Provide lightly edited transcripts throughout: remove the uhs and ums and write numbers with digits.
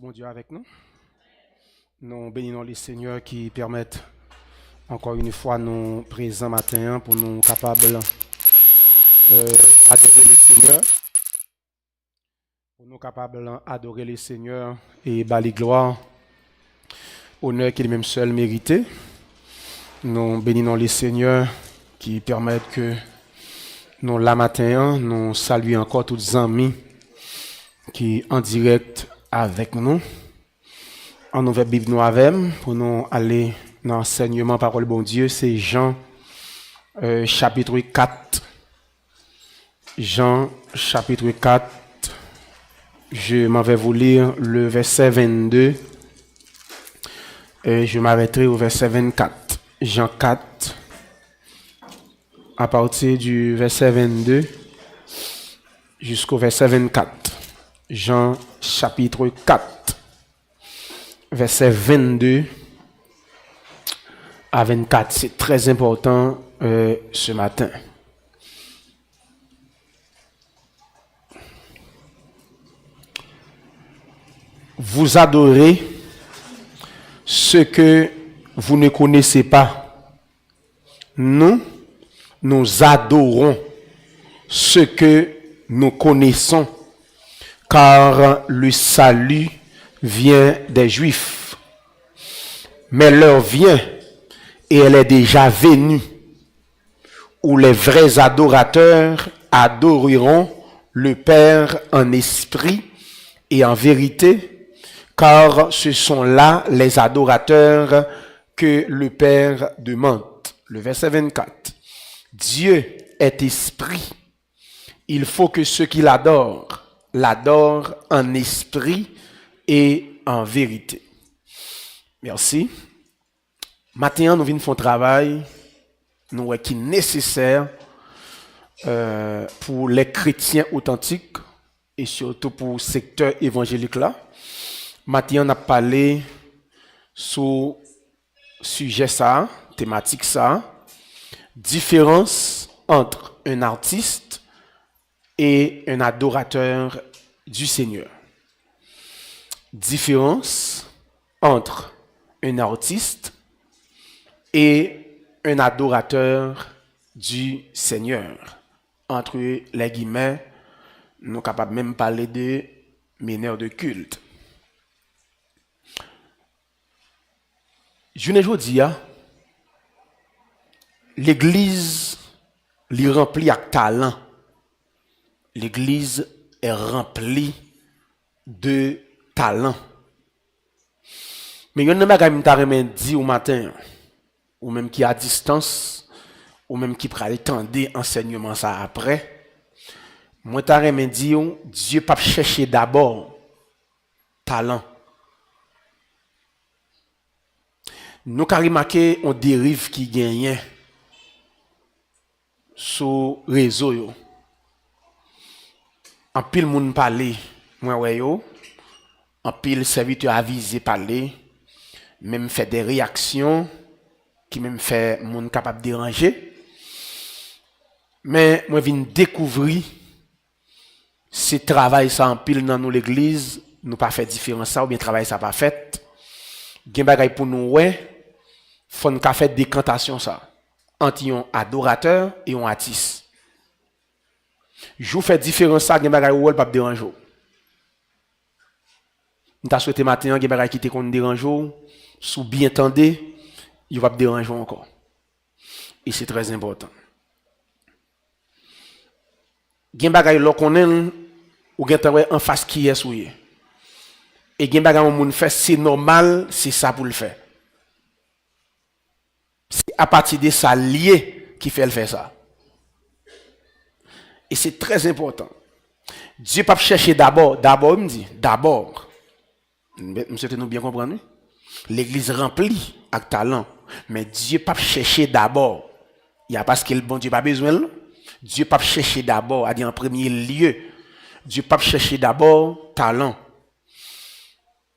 Bon Dieu avec nous. Nous bénissons les seigneurs qui permettent encore une fois nous présents matin pour nous capables adorer les seigneurs, pour nous capables adorer les seigneurs et bâler gloire, honneur qu'il même seul mérité. Nous bénissons les seigneurs qui permettent que nous la matin nous saluons encore tous les amis qui en direct avec nous. En ouvert Bible nous avec pour nous aller dans l'enseignement parole bon Dieu, c'est Jean chapitre 4. Jean chapitre 4. Je m'en vais vous lire le verset 22. Et je m'arrêterai au verset 24. Jean 4 à partir du verset 22 jusqu'au verset 24. Jean chapitre 4, verset 22 à 24. C'est très important ce matin. Vous adorez ce que vous ne connaissez pas. Nous adorons ce que nous connaissons, car le salut vient des Juifs. Mais l'heure vient, et elle est déjà venue, où les vrais adorateurs adoreront le Père en esprit et en vérité, car ce sont là les adorateurs que le Père demande. Le verset 24. Dieu est esprit. Il faut que ceux qui l'adorent en esprit et en vérité. Merci. Maintenant, nous venons faire un travail qui est nécessaire pour les chrétiens authentiques et surtout pour le secteur évangélique là. Maintenant, on a parlé sur sujet ça, thématique ça, différence entre un artiste et un adorateur du Seigneur. Différence entre un artiste et un adorateur du Seigneur. Entre les guillemets, nous sommes capables même parler de meneurs de culte. Je ne dis pas, l'église est remplie avec talent. L'église est remplie de talent. Mais il y a un bagage qui dit au matin, ou même qui est à distance, ou même qui prend le temps d'enseignement ça après. Moi, je dis, Dieu pas chercher d'abord talent. Nous avons remarqué on dérive qui gagne sur le réseau. En pile moun parler, moi ouais yo, en pile serviteur avisé parler, même fait des réactions qui même fait moun capable de déranger. Mais moi viens découvrir ce travail ça en pile dans nous l'église, nous pas fait différence ça ou bien travail ça pas fait. Gen bagay pour nous ouais, faut nous faire décantation ça entre un adorateur et un artiste. Je fais différence ça, gen bagay ou pas déranger. Nous t'a souhaité matin gen bagay qui te kon dérange, sous bien tendé, il va déranger encore. Et c'est très important. Gen bagay lo konnen ou gen tawe en face qui est souye. Et gen bagay moun fait c'est normal, c'est ça pour le faire. C'est à partir de ça lié qui fait le faire ça. Et c'est très important. Dieu pas chercher d'abord, il me dit, d'abord. Monsieur, nous bien comprendre? L'église remplie avec talent. Mais Dieu pas chercher d'abord. Il y a parce que le bon Dieu pas besoin. Dieu pas chercher d'abord, à dire en premier lieu. Dieu pas chercher d'abord talent.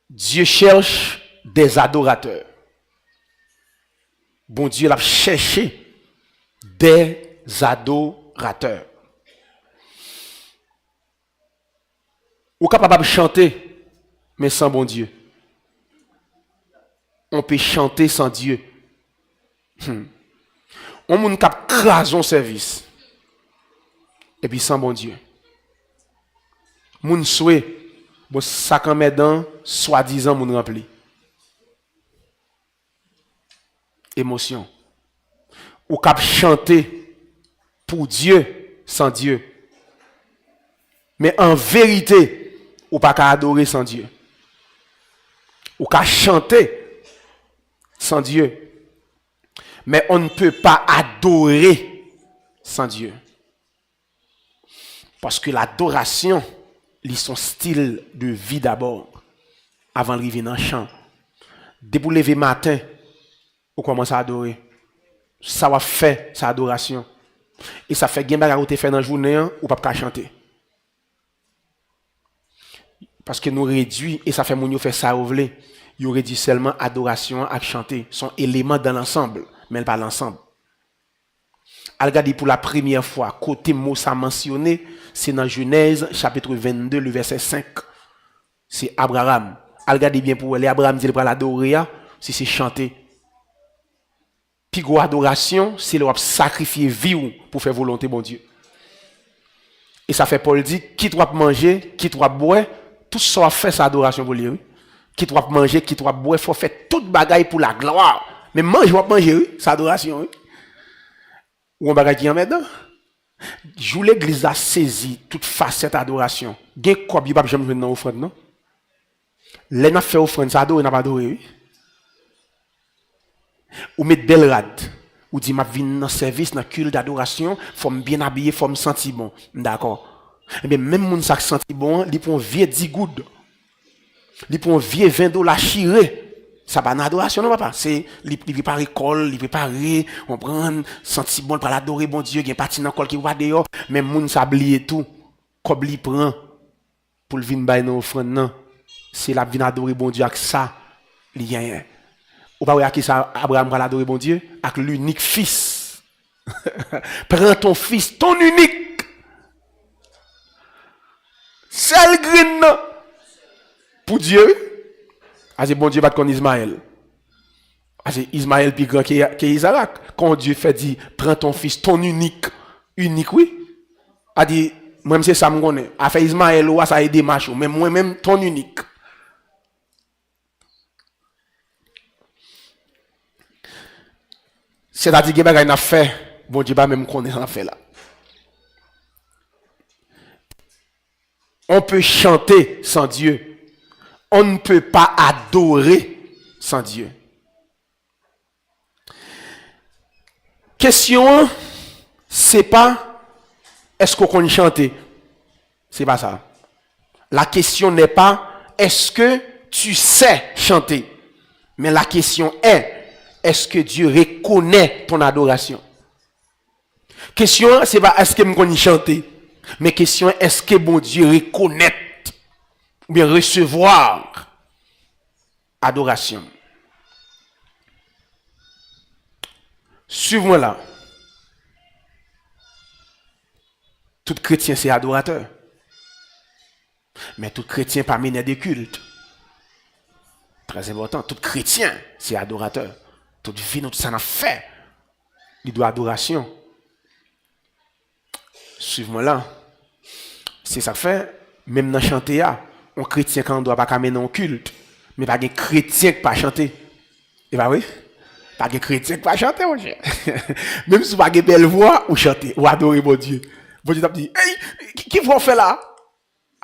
Dieu cherche des adorateurs. Bon Dieu l'a cherché des adorateurs. Ou capable de chanter, mais sans bon Dieu. On peut chanter sans Dieu. On peut craser son service. Et puis sans bon Dieu. Moun souhait, bon sac en dedans, soi-disant moun rempli. Émotion. Ou cap chanter pour Dieu sans Dieu. Mais en vérité, ou pas qu'à adorer sans Dieu. Ou qu'à chanter sans Dieu. Mais on ne peut pas adorer sans Dieu. Parce que l'adoration, c'est son style de vie d'abord, avant de arriver dans le chant. Dès pour lever matin, on commence à adorer. Ça va faire sa adoration. Et ça fait bien bagarre te fait dans la journée ou pas chanter. Parce que nous réduit et ça fait mon faire ça ou vle. Il réduit seulement adoration à chanter, son élément dans l'ensemble, mais pas l'ensemble. Regardez pour la première fois, côté mot ça mentionné, c'est dans Genèse chapitre 22, le verset 5. C'est Abraham. Regardez bien pour aller, Abraham dit qu'il va l'adorer, si c'est chanter. Puis gros adoration, c'est le sacrifier vie pour faire volonté bon Dieu. Et ça fait Paul dit, qui doit manger, qui doit boire, tout ça fait sa adoration pour lui. Qui doit manger, qui doit boire, il faut faire toute bagaille pour la gloire. Mais manger, oui, c'est adoration. Oui. Ou on bagaille qui en met dedans. Jou l'église a saisi toute facette d'adoration. Gen quoi bi pas jamais dans offrande non? Les n'a fait offrande ça adore n'a pas adoré. Ou met belle rade. Ou dit m'a vinn dans service dans culte d'adoration, faut me bien habiller, faut me sentir bon. D'accord. Et bien même moun ça senti bon, li prend vieux 10 gouttes. Li prend vieux $20 chiré. Ça pas d'adoration non papa, c'est li préparer col, li préparer, on prend senti bon pour l'adorer bon Dieu, gen parti dans col qui va dehors, même moun ça oublier tout, comme li prend pour le vinn bay dans offrande non. C'est la vinn adorer bon Dieu avec ça, li rien. Ou pas qui ça Abraham va l'adorer bon Dieu avec l'unique fils. Prends ton fils, ton unique. Seul grain pour Dieu. C'est bon Dieu va connaître Ismaël. C'est Ismaël plus grand que Isaac. Quand Dieu fait dit, prends ton fils, ton unique. Unique, oui. A dit, moi-même c'est ça me connaît. A fait Ismaël ou ça a aidé macho. Mais moi-même, ton unique. C'est-à-dire que il a fait, bon Dieu va même connaître en fait là. On peut chanter sans Dieu. On ne peut pas adorer sans Dieu. Question, c'est pas est-ce qu'on peut chanter? C'est pas ça. La question n'est pas est-ce que tu sais chanter? Mais la question est-ce que Dieu reconnaît ton adoration? Question, c'est pas est-ce que je peux chanter? Mais question, est-ce que bon Dieu reconnaît ou bien recevoir adoration? Suivez-moi là. Tout chrétien c'est adorateur. Mais tout chrétien pas mener des cultes. Très important. Tout chrétien c'est adorateur. Toute vie, tout ça n'a fait. Il doit adoration. Suivez-moi là. C'est ça fait, même dans chanter, un chrétien quand on doit pas mener un culte, mais pas un chrétien qui pas chanter. Et bah oui, pas un chrétien qui pas chanter, mon cher. Même si vous avez une belle voix, ou chanter, ou adorer mon Dieu. Bon Dieu t'a dit, hey, qui vous fait là?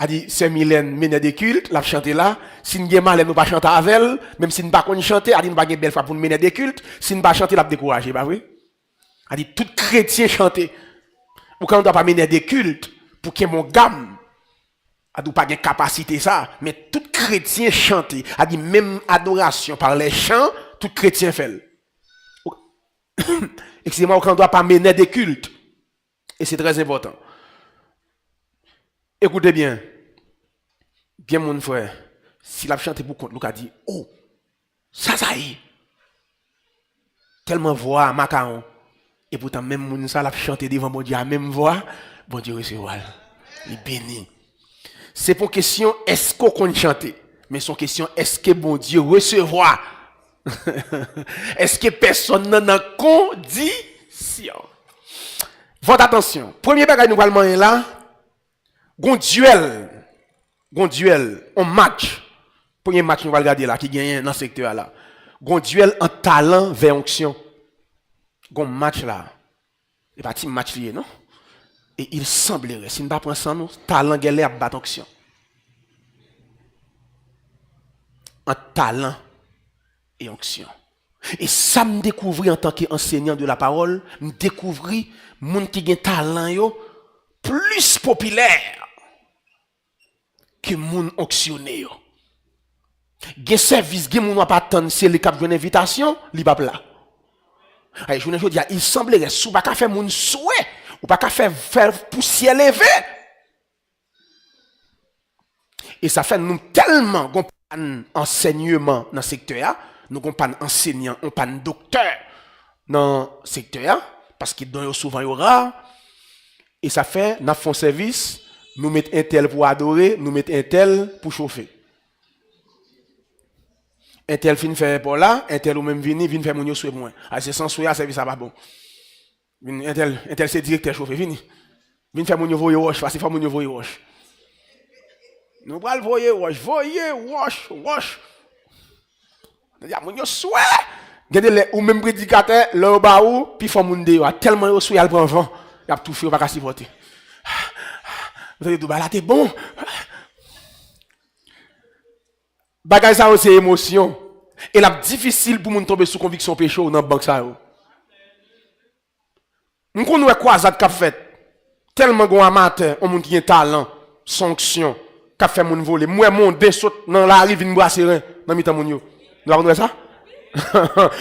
A dit, c'est Mylène mener des cultes, la chanter là. Si nous mal, nous pas chanter avec elle, même si nous pas connaître chanter, a dit nous pas une belle foi pour nous mener des cultes, si nous pas chanter, la décourager, bah oui. A dit tout chrétien chanter. Ou quand on doit pas mener des cultes pour qu'il y ait mon gamme. A dit pas de capacité ça, mais tout chrétien chanter. A dit même adoration par les chants, tout chrétien fait. Excusez-moi, quand on doit pas mener des cultes. Et c'est très important. Écoutez bien. Bien mon frère, s'il a chanté pour compte, Luc a dit, oh, ça y est. Tellement voix, macaron. Et pourtant, même mon ça l'a chanté devant mon Dieu, à même voix, bon Dieu recevra. Il bénit. C'est pour question, est-ce qu'on compte chanter? Mais son question, est-ce que bon Dieu recevra? Est-ce que personne n'en a condition? Votre attention. Premier bagage nous allons là. Gon duel, on match. Premier match nous allons regarder là qui gagne dans ce secteur là. Gon duel en talent vers onction. Gon match là. Et pas un match lié non? Et il semblerait si nous pas prendre ça nous, talent galère à battre onction. En talent et onction. Et ça me découvrit en tant qu'enseignant de la parole, me découvrit moun qui gen talent yo plus populaire que moun onctionné yo. Gen service gen moun pas attendre c'est le cap une invitation, li pa là. Ay journée jodi il semblerait sou pas ka faire moun souhait ou pas ka faire poussière lever. Et ça fait nous tellement gon enseignement dans secteur, nous gon pas enseignant, on pas docteur dans secteur parce qu'il donne souvent yo rare et ça fait n'a font service, nous mettre un tel pour adorer, nous mettre un tel pour chauffer. Un tel fin faire pour là, un tel ou même vini faire mon yo souhait moins. Ah c'est sans souhait service ça pas bon. Un tel c'est directeur chauffer vini. Vini faire mon yo voyer wash parce que faut mon yo voyer wash. Nous pral voyer wash. Ya mon yo souhait. Gade ou même prédicateur là bas ou puis faut moun de yo tellement yo souhait al prend vent, y a tout fait pas supporter. Vous avez tout là t'es bon. Bagay ça c'est émotion. Et la difficile pour moun tomber sous conviction péché ou dans banque ça yo. Nous connait croisade qu'a fait. Tellement gon amateur, on moun qui a talent, sanction, qu'a fait moun voler. Moi mon dé saute dans la rive vinn brasser rien dans mi temps moun yo. Nous avons ça?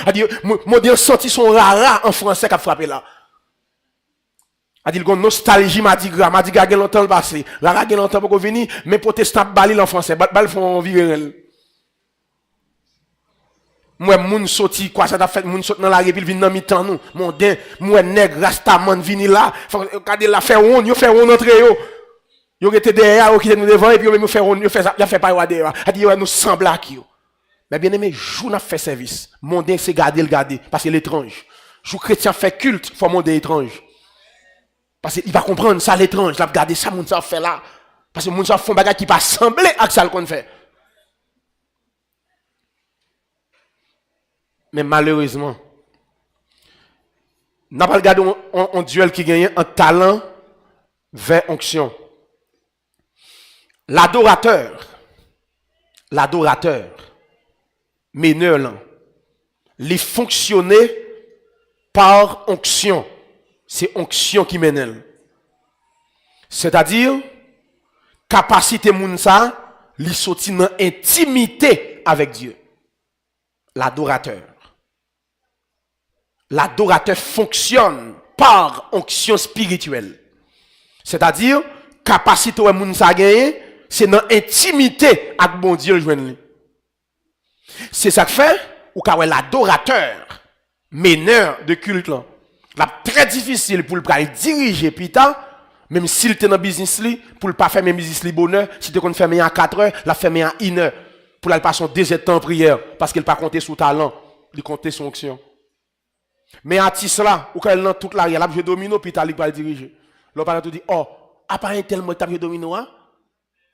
A dit mon dé sorti son rara en français qu'a frappé là. A dit gon nostalgie m'a dit gen longtemps le passé. Rara gen longtemps pour venir mais protestant bali en français, bal font vivre. Moi moun sorti quoi ça t'a fait moun sorti dans la rive vinn dans mi temps nous. Mon dé moi nègre rastaman vini là, faut regarder la faire on, yo faire on entrer yo. Yo était derrière ou qui nous devant et puis yo faire on, yo fait pas yo derrière. A dit yo nous semble à qui yo. Mais bien aimé, jou n'a fait service. Mon dé c'est garder parce que l'étrange. Jou chrétien fait culte, faut mon dé étrange. Parce qu'il va comprendre ça l'étrange, l'a regarder ça moun ça fait là. Parce que moun ça font bagage qui pas sembler à ça qu'on fait. Mais malheureusement, n'a pas regardé un duel qui gagne un talent vers onction. L'adorateur, meneur là, les fonctionner par onction. C'est onction qui mène. C'est-à-dire, capacité moun sa, li sorti dans intimité avec Dieu. L'adorateur. L'adorateur fonctionne par onction spirituelle. C'est-à-dire, capacité ou moun sa gagné, c'est dans intimité avec bon Dieu le joindre. C'est ça que fait ou ka l'adorateur meneur de culte là. La très difficile pour le diriger pita même s'il était dans business li pour le pas faire même business li bonheur, si tu kon faire à 4 heures, la faire à 1 heure pour la passer 2 heures de temps en prière parce qu'il pas compter sur talent, il compter sur onction. Mais artiste là ou quand elle dans toute l'arrière, là je domino puis il va diriger. L'on parle tout dit oh, à part un tel moi t'a domino hein?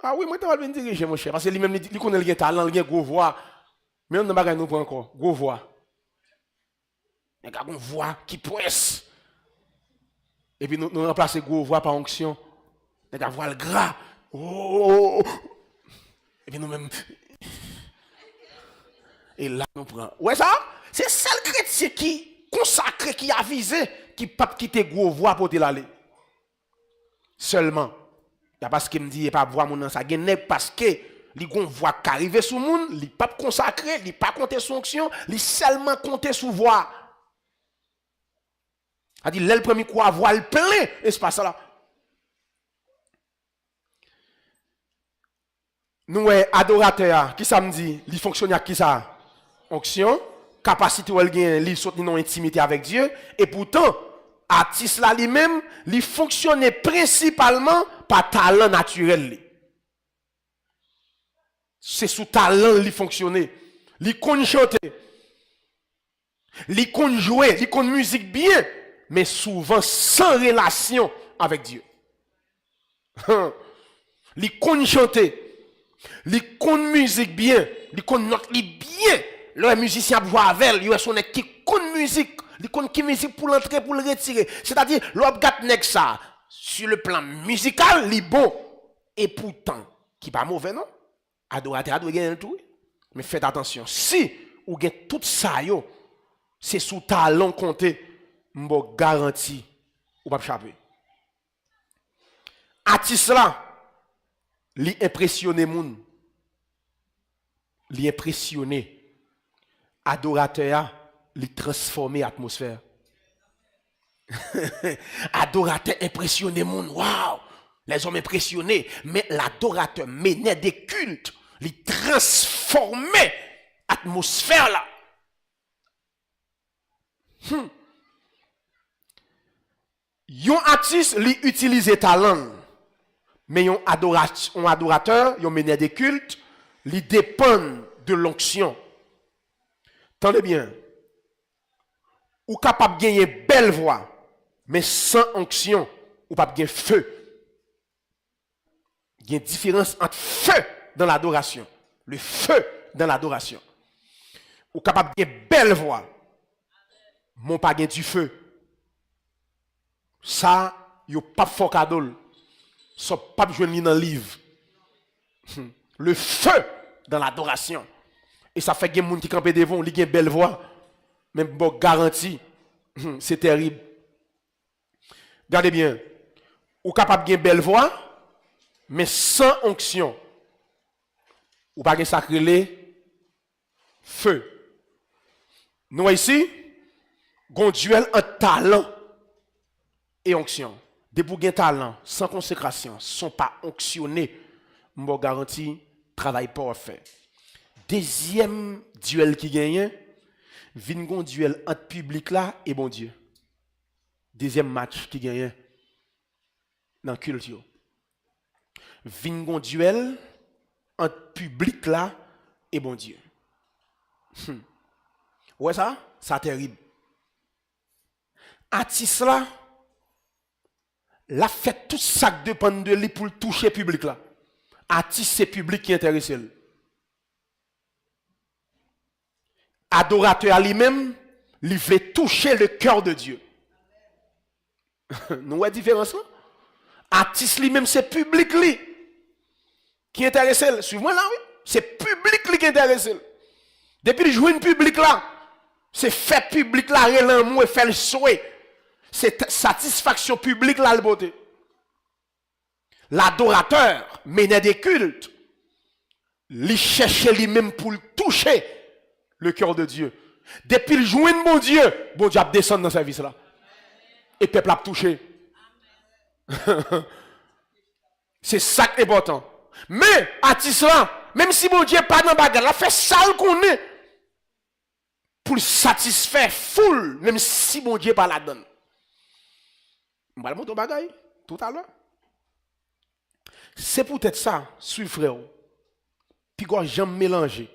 Ah oui, moi t'as bien diriger mon cher parce que lui même il connaît le talent, il a gros voix. Mais on n'a pas nous encore, gros voix. Il y a une voix qui presse. Et puis nous remplacer gros voix par onction. Il y a une voix gras. Oh. Et puis nous même. Et là nous prenons. Ouais ça? C'est seul chrétien qui consacré, qui avisé, qui pas quitter gros voix pour te l'aller. Seulement. Il y a parce qu'il me dit, il n'y a pas voix mon dans ça. Parce que li gon voix qui arrive sous moun, li pas consacré, li pas compter son onction, li seulement compter sous voix. A dit le premier quoi voix le plein espace là. Nous adorateur qui ça me dit, li fonctionne avec qui ça? Onction, capacité ou elle gagne, li saute dans intimité avec Dieu et pourtant artiste là lui-même, li fonctionne principalement par talent naturel li. C'est sous talent li fonctionner. Li kon chanter. Li kon jouer, li kon musique bien, mais souvent sans relation avec Dieu. Li kon chanter. Li kon musique bien, li kon note li bien. Le musicien joue avec, il y a son qui kon musique, li kon qui musique pour l'entrer, pour le retirer. C'est-à-dire, l'homme gat nèg ça sur le plan musical, li bon et pourtant qui pas mauvais non. Adorateur doit gagner tout. Mais faites attention, si ou gagne tout ça yo, c'est sous talent compté, m'bo garanti ou pas échapper. Artiste là, li impressionner moun. Li impressionner. Adorateur li transformer atmosphère. Adorateur impressionner moun. Waouh! Les hommes impressionnés, mais l'adorateur menait des cultes, li transformer atmosphère là. Yon artiste li utilise talent, mais yon adorateur, yon menait des cultes, li dépend de l'onction. Tendez bien. Ou capable de gagner belle voix, mais sans onction, ou pas gagner feu. Il y a une différence entre feu dans l'adoration. Le feu dans l'adoration. Ou capable de gagner belle voix, mon pas gagner du feu. Ça, yo pas fort cadeau. Ça pas jouer dans le livre. Le feu dans l'adoration. Et ça fait que les gens qui campent devant, ils ont une belle voix. Même bon garantie. C'est terrible. Regardez bien. Ou capable de belle voix, mais sans onction. Ou pas de sacré feu. Nous ici, gon duel entre talent et onction. Des pour talent sans consécration, sont pas onctionnés. M'bo garanti travail pas fait. Deuxième duel qui gagne, vin gon duel entre public là et bon Dieu. Deuxième match qui gagne dans culture. Vin gon duel entre public là et bon Dieu. Ouais ça terrible. Artiste là la fait tout ça dépend de lui pour toucher public là. Artiste c'est public qui intéresse lui. Adorateur à lui-même, il veut toucher le cœur de Dieu. Nous voyons la différence là? Artiste lui-même c'est public lui qui intéresse. Suivez-moi là oui. C'est public lui qui intéresse. Depuis qu'il joue une public là, c'est fait public là, l'amour et fait le souhait. C'est satisfaction publique là le beauté. L'adorateur menait des cultes. Il cherchait lui-même pour toucher le cœur de Dieu. Depuis qu'il joue un bon Dieu a descendu dans ce service là. Et le peuple a touché. C'est ça qui est important. Mais, artiste là, même si bon Dieu n'est pas dans la bagarre, il a fait ça qu'on est. Pour satisfaire foule, même si bon Dieu n'est pas là-dedans. Je vais montrer bagaille tout à l'heure. C'est peut-être ça, suivez frère. Puis quand j'aime mélanger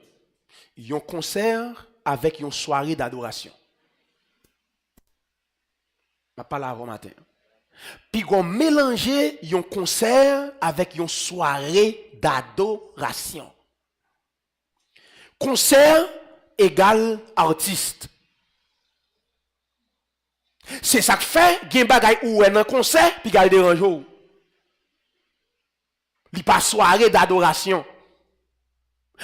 un concert avec une soirée d'adoration. Je parle avant matin. Puis quand mélanger un concert avec une soirée d'adoration. Concert égale artiste. C'est ça que fait, il y a un bagay ou un concert, puis il y a un dérangeau. Il pas soirée d'adoration.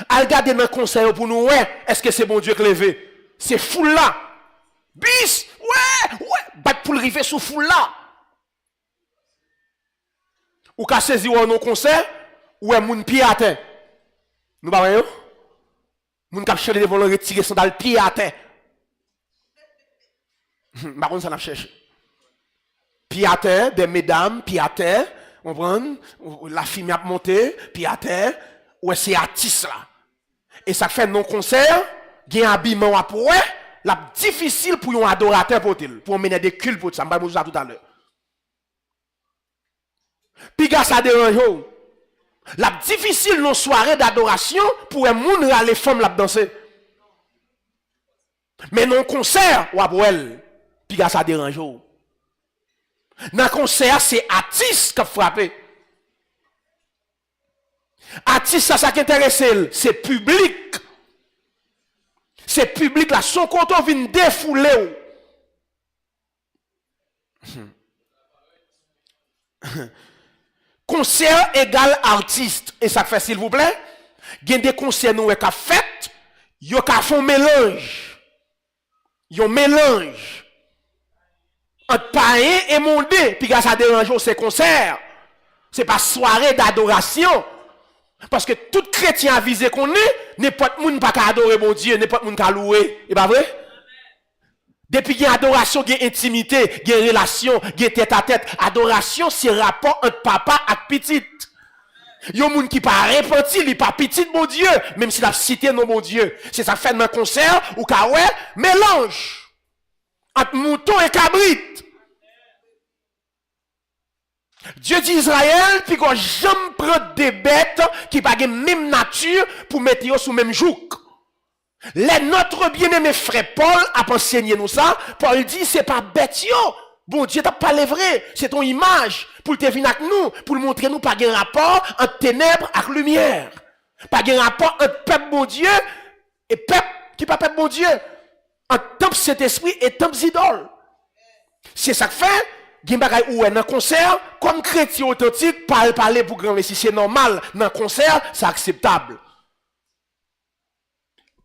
Al garder dans concert pour nous, ouais, est-ce que c'est bon Dieu qui levé? C'est fou là. Bis, ouais, bat pour le river sous fou là. Ou ka saisi ou un concert, ou un moun pied à terre. Nous pas voyons? Moun kap chercher devant le retirer sandal pied à terre. Par contre, ça n'a pas cherché. Pied à terre, des mesdames, pied à terre, on prend, la fille a monté, pied à terre, ouais, c'est artiste là. Et ça fait non concert, il y a un habillement à pour la difficile pour un adorateur pour mener des cultes pour ça. Je vais vous dire tout à l'heure. Puis, ça dérange. La difficile nos soirées d'adoration pour un monde les femmes la danser. Mais non concert ou abouel, puis ça dérange. Dans concert c'est artiste qui frappé. Artiste ça qui intéresse c'est public. C'est public là son content vient défouler. Concert égale artiste. Et ça fait, s'il vous plaît, il y a des concerts nous qui fait, ils font mélange. Ils mélange entre païen et mondé. Puis ça dérange ces concerts. C'est pas soirée d'adoration. Parce que tout chrétien avisé qu'on est, n'importe monde pas qu'à adorer mon Dieu, n'importe monde qu'à louer. Et pas vrai? Depuis qu'il y a adoration, il y a intimité, il y a relation, il y a tête à tête. Adoration, c'est rapport entre papa et petite. Il y a des gens qui ne sont pas repentis, ils ne sont pas petits, mon Dieu, même s'il a cité nos mon Dieu. C'est ça fait dans un concert ou quand ouais, mélange entre mouton et cabrit. Dieu dit Israël, puis qu'on jamais prend des bêtes qui n'ont pas la même nature pour mettre sous le même joug. Notre bien-aimé frère Paul a enseigné nous ça. Paul dit, c'est pas bête yo. Bon Dieu t'a parlé vrai. C'est ton image. Pour te venir avec nous. Pour montrer nous pas de rapport entre ténèbres et lumière. Pas de rapport entre peuple bon Dieu et peuple qui pas peuple bon Dieu. Entre temple Saint-Esprit et temple idole. C'est ça que fait. Gen bagay ou dans concert, comme chrétien authentique, parler pour grand si c'est normal. Dans concert, c'est acceptable.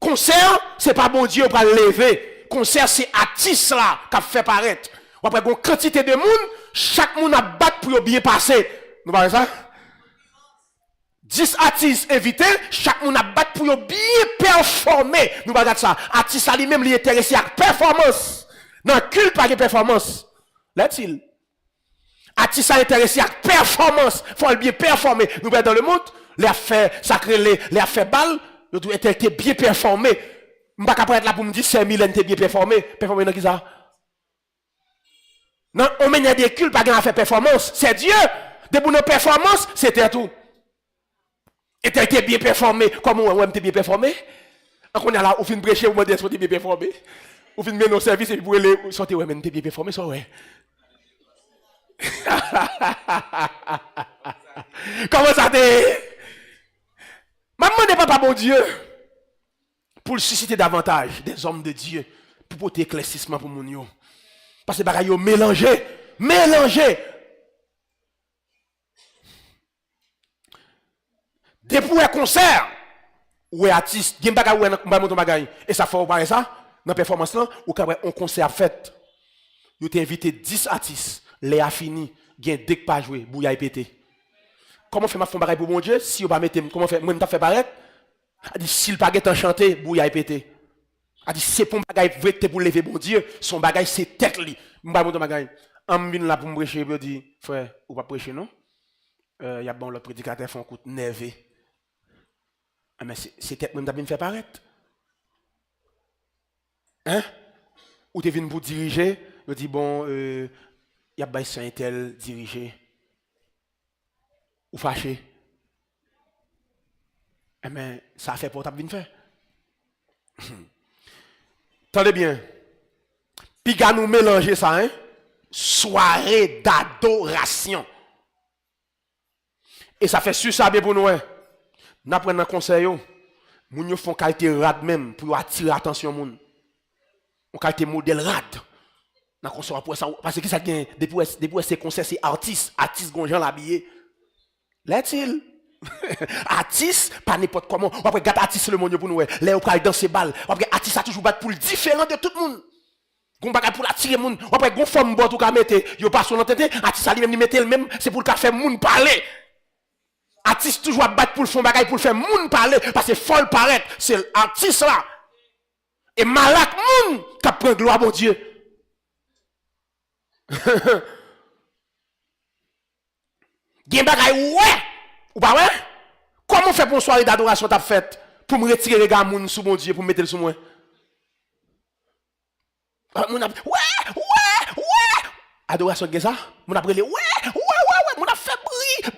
Concert, c'est pas bon Dieu pour lever. Concert, c'est artiste là qui fait paraître. Après, une quantité de monde, chaque monde a battu pour bien passer. Nous parlons ça? 10 artistes invités, chaque monde a battu pour bien performer. Nous parlons ça. Artiste lui-même, il est intéressé à la performance. Dans le culte, pas de performance. Là-t-il. Artiste intéressé à la performance. Il faut bien performer. Nous parlons dans le monde, les affaires sacrées, les affaires balles, je dois être bien performé. Je ne vais pas être là pour me dire 5000 ans bien performé. Performé dans qui ça? Non, on mène des cultes, pas de faire performance. C'est Dieu. De pour nos performances, c'était tout. Et tu été bien performé. Comment on est bien performé? On est là, on finit prêcher, on m'a dit que bien performé. On finit mettre nos services et puis vous allez sortir, ouais, mais tu bien performé, ça, ouais. Comment ça t'est? Maman n'est pas bon Dieu pour le susciter davantage des hommes de Dieu pour porter éclaircissement pour mon yo. Parce que bagaille mélangé. Depuis un concert ou un artiste, il y a un bagaille et ça fait pareil ça dans la performance là ou quand un concert fait, vous t'ai invité 10 artistes, les a fini, il y a deux qui pas jouer, bouilla pété. Comment fait ma fond bagaille pour mon Dieu si vous pas mettre comment fait moi m'ta fait paraître? A dit s'il pas get enchanté, bouilla pété. A dit c'est pour bagaille vrai pour lever mon Dieu, son bagaille c'est tête li. M'pa monter bagaille. En vinn là pour me prêcher, il dit frère, ou pas prêcher non? Y a bon l'autre prédicateur font coup nerveux. Ah mais c'est tête moi m'ta bien fait paraître. Hein? Ou t'es venu pour diriger, il dit bon y a bail saint tel diriger. Ou fâché. Eh bien, ça fait pour t'avoir faire. Tendez bien. Puis nous mélanger ça, hein? Soirée d'adoration. Et ça fait sûr ça bien pour nous, hein? Nous apprenons un conseil, nous font qualité rad même pour attirer l'attention moun. On qualité modèle rad. Dans conseil pour ça parce que ça gagne depuis ces concerts c'est artiste gonjan l'habillé. L'est-il? Artiste, pas n'importe comment. On va regarder artiste le monde pour nous. Là, on va danser balle. On va artiste a toujours battre pour le différent de tout le monde. On va pour attirer le monde. On va gon forme bon tout cas mettre. Yo pas son entente. Artiste a lui-même mettre le même, c'est pour le faire monde parler. Artiste toujours battre pour le fond bagaille pour le faire monde parler parce que folle paraître, c'est l'artiste là. Et malak monde qui prend gloire mon Dieu. Gen bagaille ouais. Ou pas ouais? Comment faire pour une soirée d'adoration t'as fait pour me retirer les gars moun sous mon Dieu pour me mettre le sous moi? Ouais. Adoration que ça? Mon a brûlé ouais. Mon a fait bruit.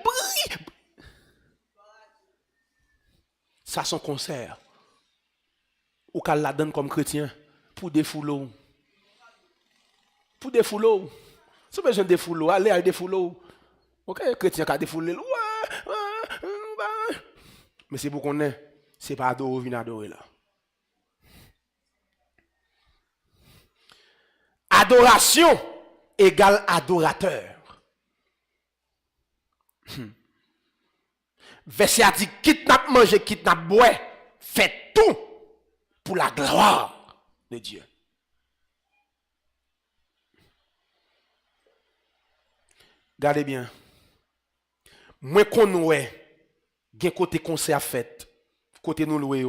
Ça son concert. Ou qu'elle la donne comme chrétien pour des foulots. Pour des foulots. Si vous avez besoin de foulots, allez à des foulots. OK, chrétien qui a des foulots. Mais c'est pour qu'on ait, c'est pas adorer, venir adorer là. Adoration égale adorateur. Verset a dit, quitte n'a manger, quitte n'a boire, faites tout pour la gloire de Dieu. Regardez bien. Moi qu'on nous est, gen côté concert fait, côté nous loué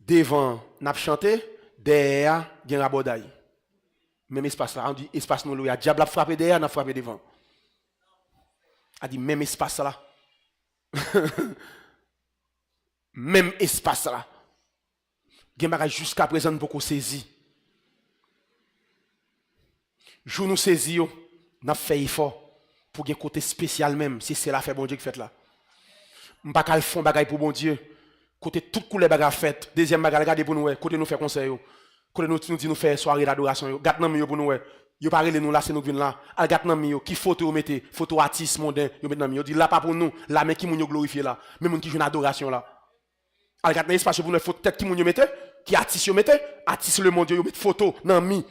devant n'a chanté, derrière gen rabodaille. Même espace là, on dit espace nous loué, diable a frappé derrière, n'a frappé devant. A dit même espace là. Même espace là. Gen bagay jusqu'à présent beaucoup saisi. Jou nous saisi yo, n'a fait effort pour un côté spécial même, si c'est la fait bon Dieu qui fait là. M'pa kal fond bagay pour bon Dieu. Côté toute couleur bagay fait, deuxième bagay regardez pour nous, côté nous fait conseil yo. Côté nous dit nous faire soirée d'adoration yo. Gat nan mi yo pour nous. Yo parle nous là c'est nous vinn là. Al gat nan mi yo, qui photo yo mettez, photo artiste mondain, yo met nan mi yo dit là pas pour nous, là mais qui moun yo glorifier là, même moun qui joue adoration là. Al gat nan espace pour nous photo tête qui moun yo mettez, qui artiste yo mettez, artiste le monde yo met photo nan mi.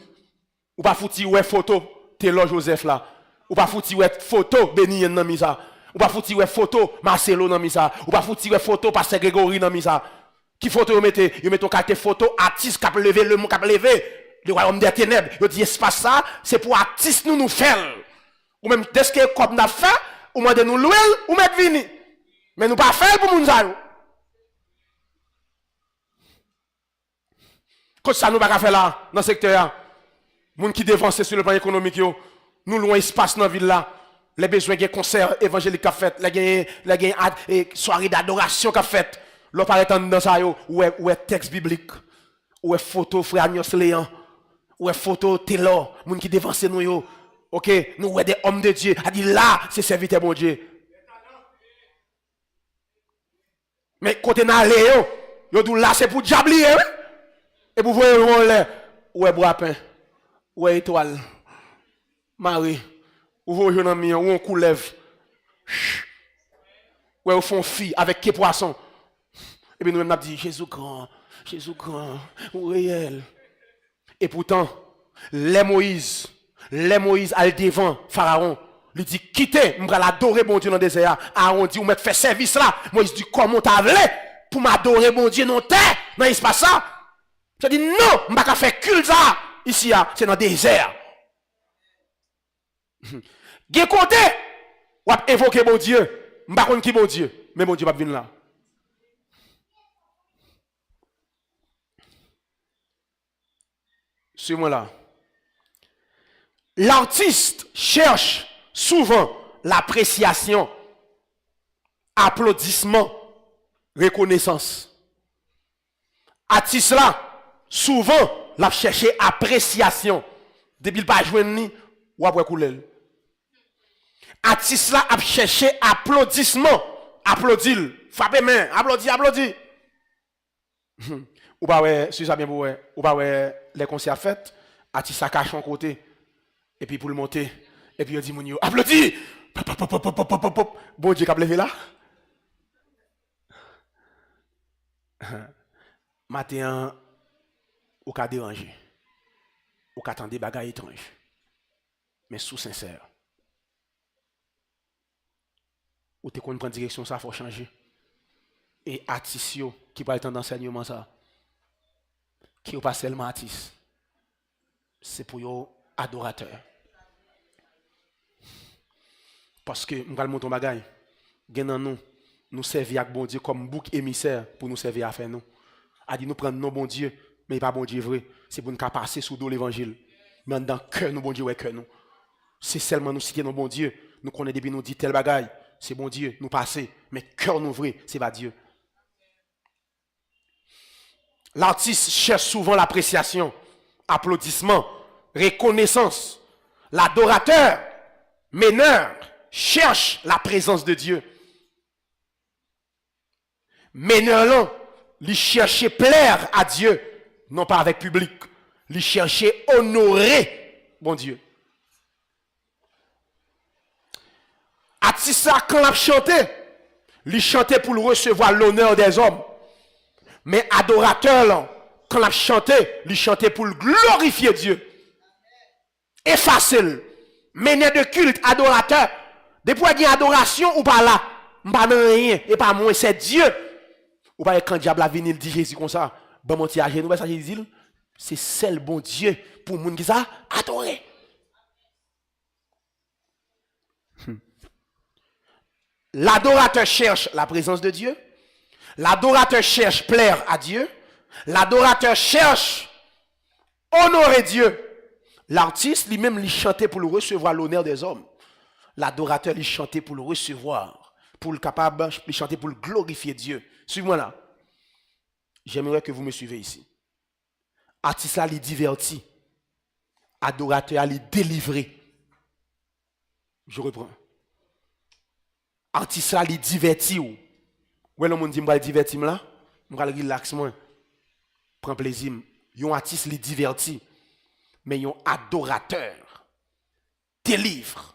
Ou pas fouti ouais photo Taylor Joseph là. Ou pas fouti ouais photo Benny nan mi ça. Ou pas fouti ouais photo Marcelo nan mi ça. Ou pas fouti ouais photo Pasteur Grégory nan mi ça. Qui photo yo mettez? Yo mettez carte photo artiste qui a levé le monde qui a levé le royaume des ténèbres. Yo dit espace ça, c'est pour artiste nous faire. Ou même dès que comme n'a fait, ou mande nous louer ou mettre vini. Mais nous pas faire pour moun ça yo. Qu'est-ce ça nous pas faire là dans secteur? Moun qui dévancent sur le plan économique yo, nous loin espace dans ville là. Les besoins de concert évangélique qu'a fait, les soirée d'adoration qu'a fait. L'on paraît dans ça yo, ou est texte biblique, ou est photo frère Agnos Léon, ou est photo Taylor, moun qui dévancent nous yo. OK, nous ouais des hommes de Dieu. A dit là, c'est serviteur bon Dieu. Mais côté na aller yo dit là c'est pour diablier. Et pour voir ouais bois pain. Ouais, étoile, Marie, ou vos jeunes amis, ou on coulève, ouais, au fond, fille, avec quel poisson. Et puis nous même, on a dit, Jésus grand, ou réel. Et pourtant, les Moïse, al devant Pharaon, lui dit, quittez, m'bral adorer mon Dieu dans le désert. Aaron dit, ou mettre fait service là. Moïse dit, comment t'as voulu pour m'adorer mon Dieu dans terre, dans l'espace ça? Je dis, non, m'baka faire culte ça. Ici, c'est dans le désert. Gen côté, ou a évoqué mon Dieu. M'pa konn ki mon Dieu, mais mon Dieu va venir là. Suis-moi là. L'artiste cherche souvent l'appréciation, applaudissement, reconnaissance. Artiste là, souvent, l'a chercher appréciation. Depuis le pas joindre ni ou après couler. Artiste là a cherché applaudissement. Applaudil, frappez main, applaudis. Ou pas ouais, si ça bien pour ouais, ou pas ouais les concerts faits, artiste ça cache en côté et puis pour le monter et puis il dit mon yo, applaudis. Bon Dieu qui a levé là. Matin ou ka déranger. Ou ka attendre bagaille étrange. Mais sous sincère. Ou te connais prendre direction ça faut changer. Et artiste qui va être dans enseignement ça. Qui ou pas seulement artiste. C'est pour yo adorateur. Parce que nous allons monter bagaille. Gen nous servir avec bon Dieu comme bouc émissaire pour nous servir à faire nous. A dit nous prendre non bon Dieu, mais pas bon Dieu vrai. C'est pour nous passer sous dos l'évangile. Mais dans cœur nous bon Dieu ouais cœur nous. C'est seulement nous citer nos bon Dieu. Nous connaissons depuis nous dit tel bagaille, c'est bon Dieu, nous passer, mais cœur nous vrai, c'est pas Dieu. L'artiste cherche souvent l'appréciation, applaudissement, reconnaissance. L'adorateur, meneur, cherche la présence de Dieu. Meneur là, il cherchait plaire à Dieu, non pas avec public. Il cherchait honorer bon Dieu. Artiste quand il chantait, il chantait pour recevoir l'honneur des hommes. Mais adorateur là, quand il chantait, il chantait pour glorifier Dieu. Et facile. Mener de culte, adorateur. Depuis qu'il y a adoration ou pas là, pas rien, et pas moi, c'est Dieu. Ou pas quand diable a venu, il dit Jésus comme ça, bon mon petit à genoux, ça dit, c'est seul bon Dieu pour les gens qui ça adorer. L'adorateur cherche la présence de Dieu. L'adorateur cherche plaire à Dieu. L'adorateur cherche honorer Dieu. L'artiste lui-même lui chantait pour le recevoir l'honneur des hommes. L'adorateur lui chantait pour le recevoir, pour le capable, lui chanter pour le glorifier Dieu. Suivez-moi là. J'aimerais que vous me suivez ici. Artiste là, il divertit. Adorateur, il délivré. Je reprends. Artiste là, il divertit. Ouais, le monde dit, je divertir là. Je vais relaxer moi. Prends plaisir. Un artiste, il divertit. Mais un adorateur délivre.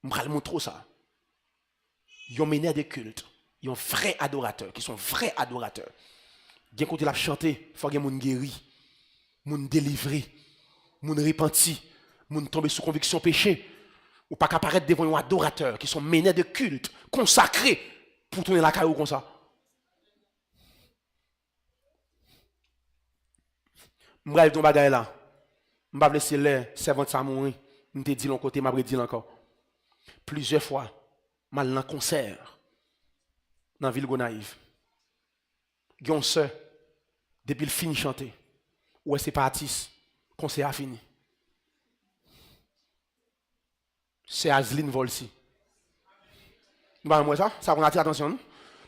Je vais montrer ça. Ils ont mené des cultes. Ils ont vrais adorateurs, qui sont vrais adorateurs. Bien quand il a chanté, il faut que les gens guéris, les gens délivrés, les gens repentis, les gens tombés sous conviction péché. Ou pas qu'apparaître devant un adorateur qui sont menés de culte, consacrés pour tourner la caillou comme ça. Je vais ton bagage là. Je ne vais pas laisser les servants de ça mourir. Je te dis l'un côté, je vais dire encore. Plusieurs fois, je suis dans un concert dans la ville Gonaïve. Il y a une soeur, depuis le fin de chanter, où est-ce pas artiste, le concert a fini. C'est Azline Volsi. Moi ça prend attention. Non?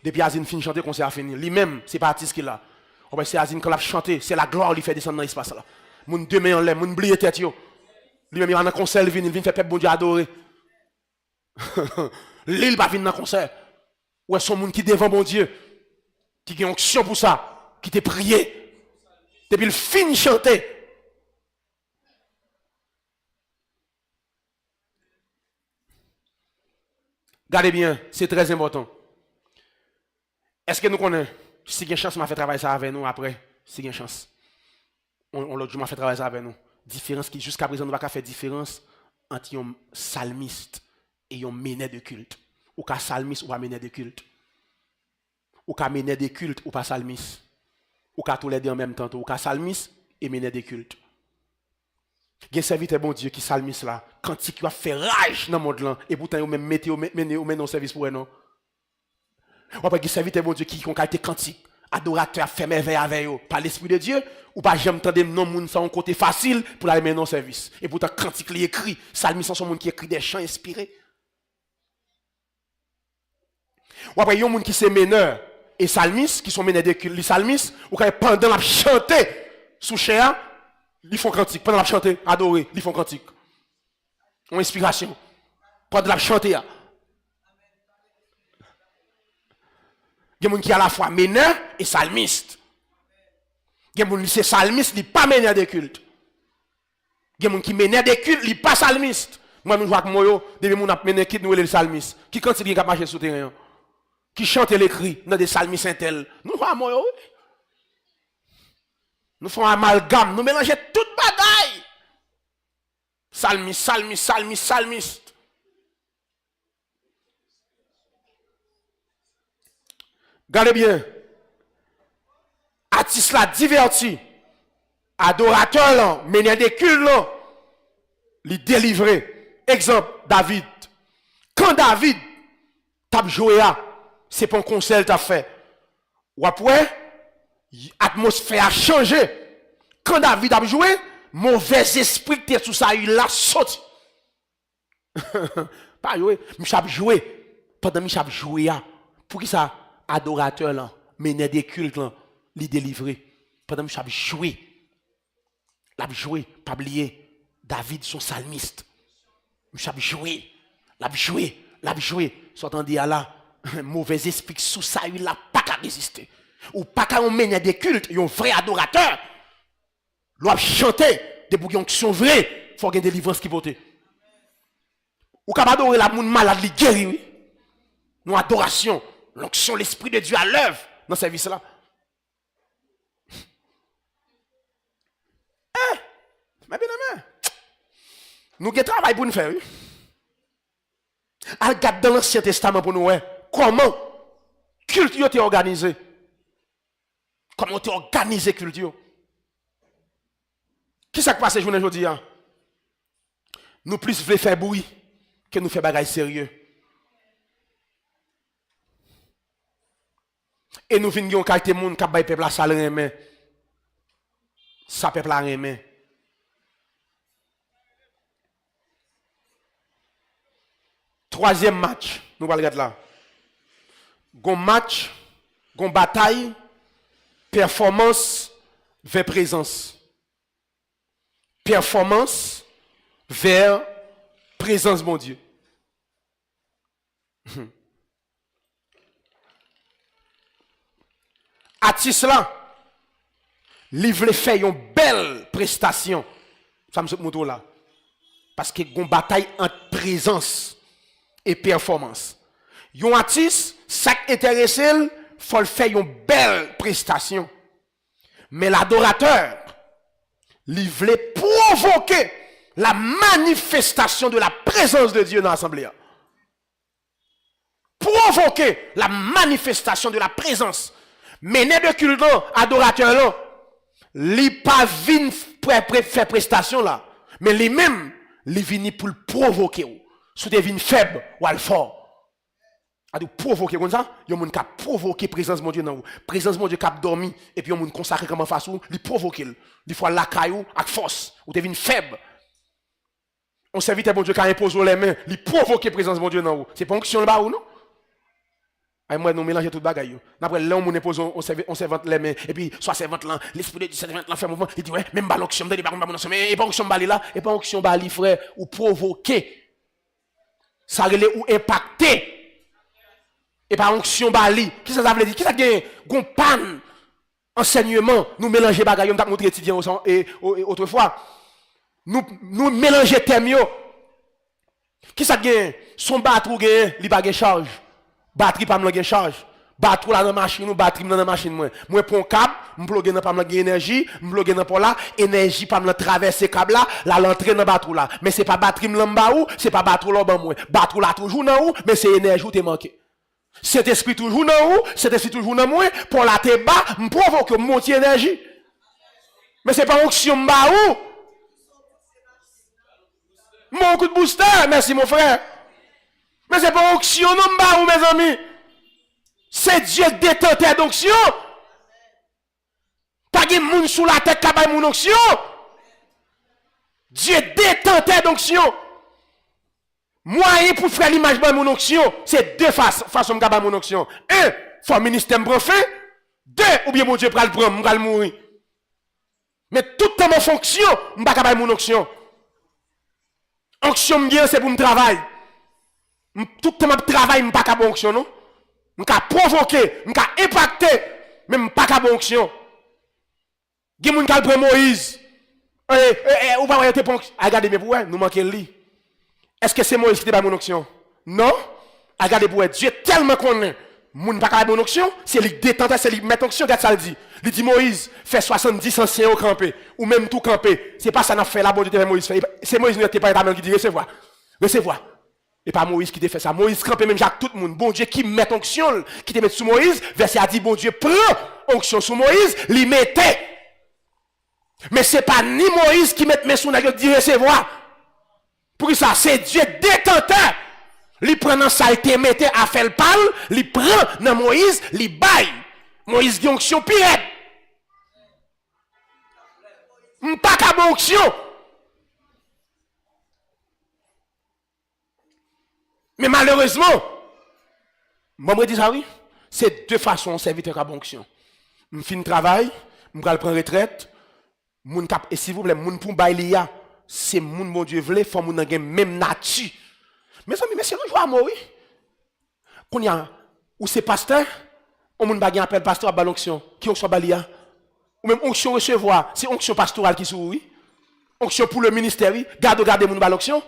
Depuis Azline fin de chanter, le concert a fini. Lui-même, c'est pas artiste qui l'a. C'est Azline quand il a chanté, c'est la gloire qui fait descendre dans l'espace là. Moun demain en l'air, moun oublier tête yo. Lui-même il va dans concert, il vient faire peuple bon Dieu adorer. L'île va venir dans concert. Ou est-ce son monde qui devant bon Dieu, qui a une onction pour ça, qui t'a prié. Depuis le fin de chanter. Regardez bien, c'est très important. Est-ce que nous connaissons, si il y a une chance, on va faire travailler ça avec nous après, si il y a une chance. On l'autre jour, on va faire travailler ça avec nous. Différence qui, jusqu'à présent, nous ne va pas faire différence entre un psalmiste et un meneur de culte. Ou qu'un psalmiste ou pas meneur de culte. Ou qu'un meneur de culte ou pas psalmiste. Ou qu'un tous les deux en même temps. Ou qu'un psalmiste et meneur de culte. Il y a un serviteur bon Dieu qui psalmiste là, quand il a fait rage dans le monde là, et pourtant il même mettez au service pour eux non. Ou pas il y a un serviteur bon Dieu qui a été quantique, adorateur fait merveille avec eux, par l'esprit de Dieu, ou pas j'aime entendre non moun ça un côté facile pour aller mener dans service. Et pourtant quantique il écrit, psalmiste sont monde qui écrit des chants inspirés. Ou après il y a un monde qui c'est meneur et psalmiste qui sont meneurs de culte, les psalmistes ou quand pendant la chanter sous chair ils font cantique. Pendant la chanter, adorer, ils font cantique. Une inspiration. Pendant la chanter. Il y a des gens qui à la fois meneur et psalmiste. Il y a des gens qui sont psalmistes, ils ne sont pas meneurs de culte. Il y a des gens qui meneur de culte, ils ne sont pas psalmistes. Moi, je vois que moi, depuis mon mené qui nous les psalmistes. Qui cantique qui marche sur le terrain. Qui chante l'écrit dans des psalmistes intel. Nous voyons moi. Nous faisons un amalgame, nous mélangeons toute bagaille. Psalmiste. Regardez bien. Artiste là diverti. Adorateur là, meneur des cultes là, li délivré. Exemple, David. Quand David t'a joué, c'est pas un concert t'a fait. Ou après, l'atmosphère a changé. Quand David a joué, mauvais esprit qui était sous ça, il a sauté. Pas joué, Michel joué. Pendant Michel joué, pour qui ça, adorateur là, meneur des cultes là, li délivré. Pendant Michel joué, l'a joué, pas oublier, David son psalmiste. Michel joué, l'a joué, soit en dit là, mauvais esprit sous ça, il n'a pas qu'à résister. Ou pas qu'à mener des cultes, un vrai adorateur. L'on chanter des bouillons qui sont vrais, il faut qu'il y ait des délivrances qui votent. Ou capable adorer la moun malade, li guéri, oui. Nous adoration, l'onction, l'esprit de Dieu à l'œuvre dans ce service-là. Mais bien aimé, nous avons un travail pour nous faire, oui. Regarde dans l'Ancien Testament pour nous, ouais. Comment culte est organisé. Comment est organisé culte. Qui s'est passé journée aujourd'hui? Nous plus voulons faire bruit que nous faire bagaille sérieux. Et nous venons qualité monde qui bail peuple à salle remet. Ça peuple à remet. Troisième match, nous allons regarder là. Gon match, gon bataille, performance vers présence. Performance vers présence, mon Dieu. Artiste là, livre fait une belle prestation. Ça me montre là. Parce que gon bataille entre présence et performance. Yon artiste, ça intéressé, faut faire une belle prestation. Mais l'adorateur, il voulait provoquer la manifestation de la présence de Dieu dans l'assemblée. Provoquer la manifestation de la présence. Mener de culte, adorateur là, il pas vinn faire prestation là, mais lui-même, il vient pour le provoquer. Si tu es faible ou al fort. A de provoquer comme ça, il y a un monde qui a provoqué présence de mon Dieu dans vous. Présence de mon Dieu qui a dormi et puis il y a un monde consacré comme en face ou, il provoque. Il faut la caillou avec force ou tu es faible. On serviteur bon Dieu qui a imposé les mains, il provoque présence de mon Dieu dans vous. C'est pas onction là ou non? Et moi nous mélanger tout bagaille. Après là on impose on servante les mains et puis soit servante là, l'esprit de servante là fait mouvement, il dit ouais, même pas l'onction de pas onction mais pas onction bali là, et pas onction bali frère ou provoquer. Ça relève ou impacter. Et par onction bali, qui ça veut dire? Qui ça gagne? Gon panne enseignement, nous mélanger bagaille, on t'a montré étudiant et autrefois. Nous mélanger thème yo. Qui ça gagne? Son batterie gagne, li pas gagne charge. Batterie pas me gagne charge. Batterie là dans machine ou batterie dans machine moi. Moi prends câble, me bloquer dans pas me gagne énergie, me bloquer dans pour là, énergie pas me traverser câble là, la l'entrer dans batterie là. Mais c'est pas batterie me l'en ou, c'est pas batterie là ban moi. Batterie là toujours dans ou, mais c'est énergie ou t'es manqué. Cet esprit toujours dans où, cet esprit toujours dans moi, pour la te bas, me provoque monter énergie. Mais c'est pas onction mba ou. Mon coup de booster, merci mon frère. Mais c'est pas onction non mba ou mes amis. C'est Dieu détenteur d'onction. Pas de moun sous la tête qui a mon onction. Dieu détenteur d'onction. Moyen pour faire l'image de mon onction, c'est deux façons de faire mon onction. Un, faut ministère me fin. Deux, ou bien mon Dieu pral prendre, m'pral mourir. Mais tout dans mon fonction, m'pa capable mon onction. Onction bien c'est pour me travailler. Tout dans mon travail m'pa capable onction non. M'ka provoquer, m'ka impacter, mais m'pa capable onction. Gen moun kal prend Moïse. Ou pas voyer te ponction. Regardez mais pour nous manquer li. Est-ce que c'est Moïse qui était mon onction? Non. Regardez pour Dieu tellement connaît. Moun pas capable mon onction, c'est lui détente, c'est lui mettre onction, regarde ça le dit. Il dit Moïse, fait 70 anciens au campé ou même tout campé. C'est pas ça n'a fait là bon Dieu Moïse fait. C'est Moïse n'était pas qui dit recevoir. Recevoir. Et pas Moïse qui te fait ça. Moïse campé même Jacques tout le monde. Bon Dieu qui met onction, qui te met sous Moïse, verset a dit bon Dieu prend onction sous Moïse, lui mettait. Mais c'est pas ni Moïse qui met mes sous nèg dit recevoir. Pour ça, c'est Dieu détenteur. Il prend dans ça, il te mette à faire le parle, il prend dans Moïse, il baille. Moïse dit onction pire. M'pas qu'à onction. Mais malheureusement, moi dis ça oui, c'est deux façons serviteur à onction. M'fin travail, m'pral prendre retraite, moun cap et s'il vous plaît, moun pour bailler c'est moun mon Dieu vle, faut moun nan gen même nature. Mes amis, mais c'est le joie moi oui. Qu'on y a ou c'est pasteur, on moun pas appel pasteur à l'onction, qui onction balia. Ou même onction recevoir, c'est onction pastorale qui sou oui. Onction pour le ministère, oui. Gardez moun l'onction.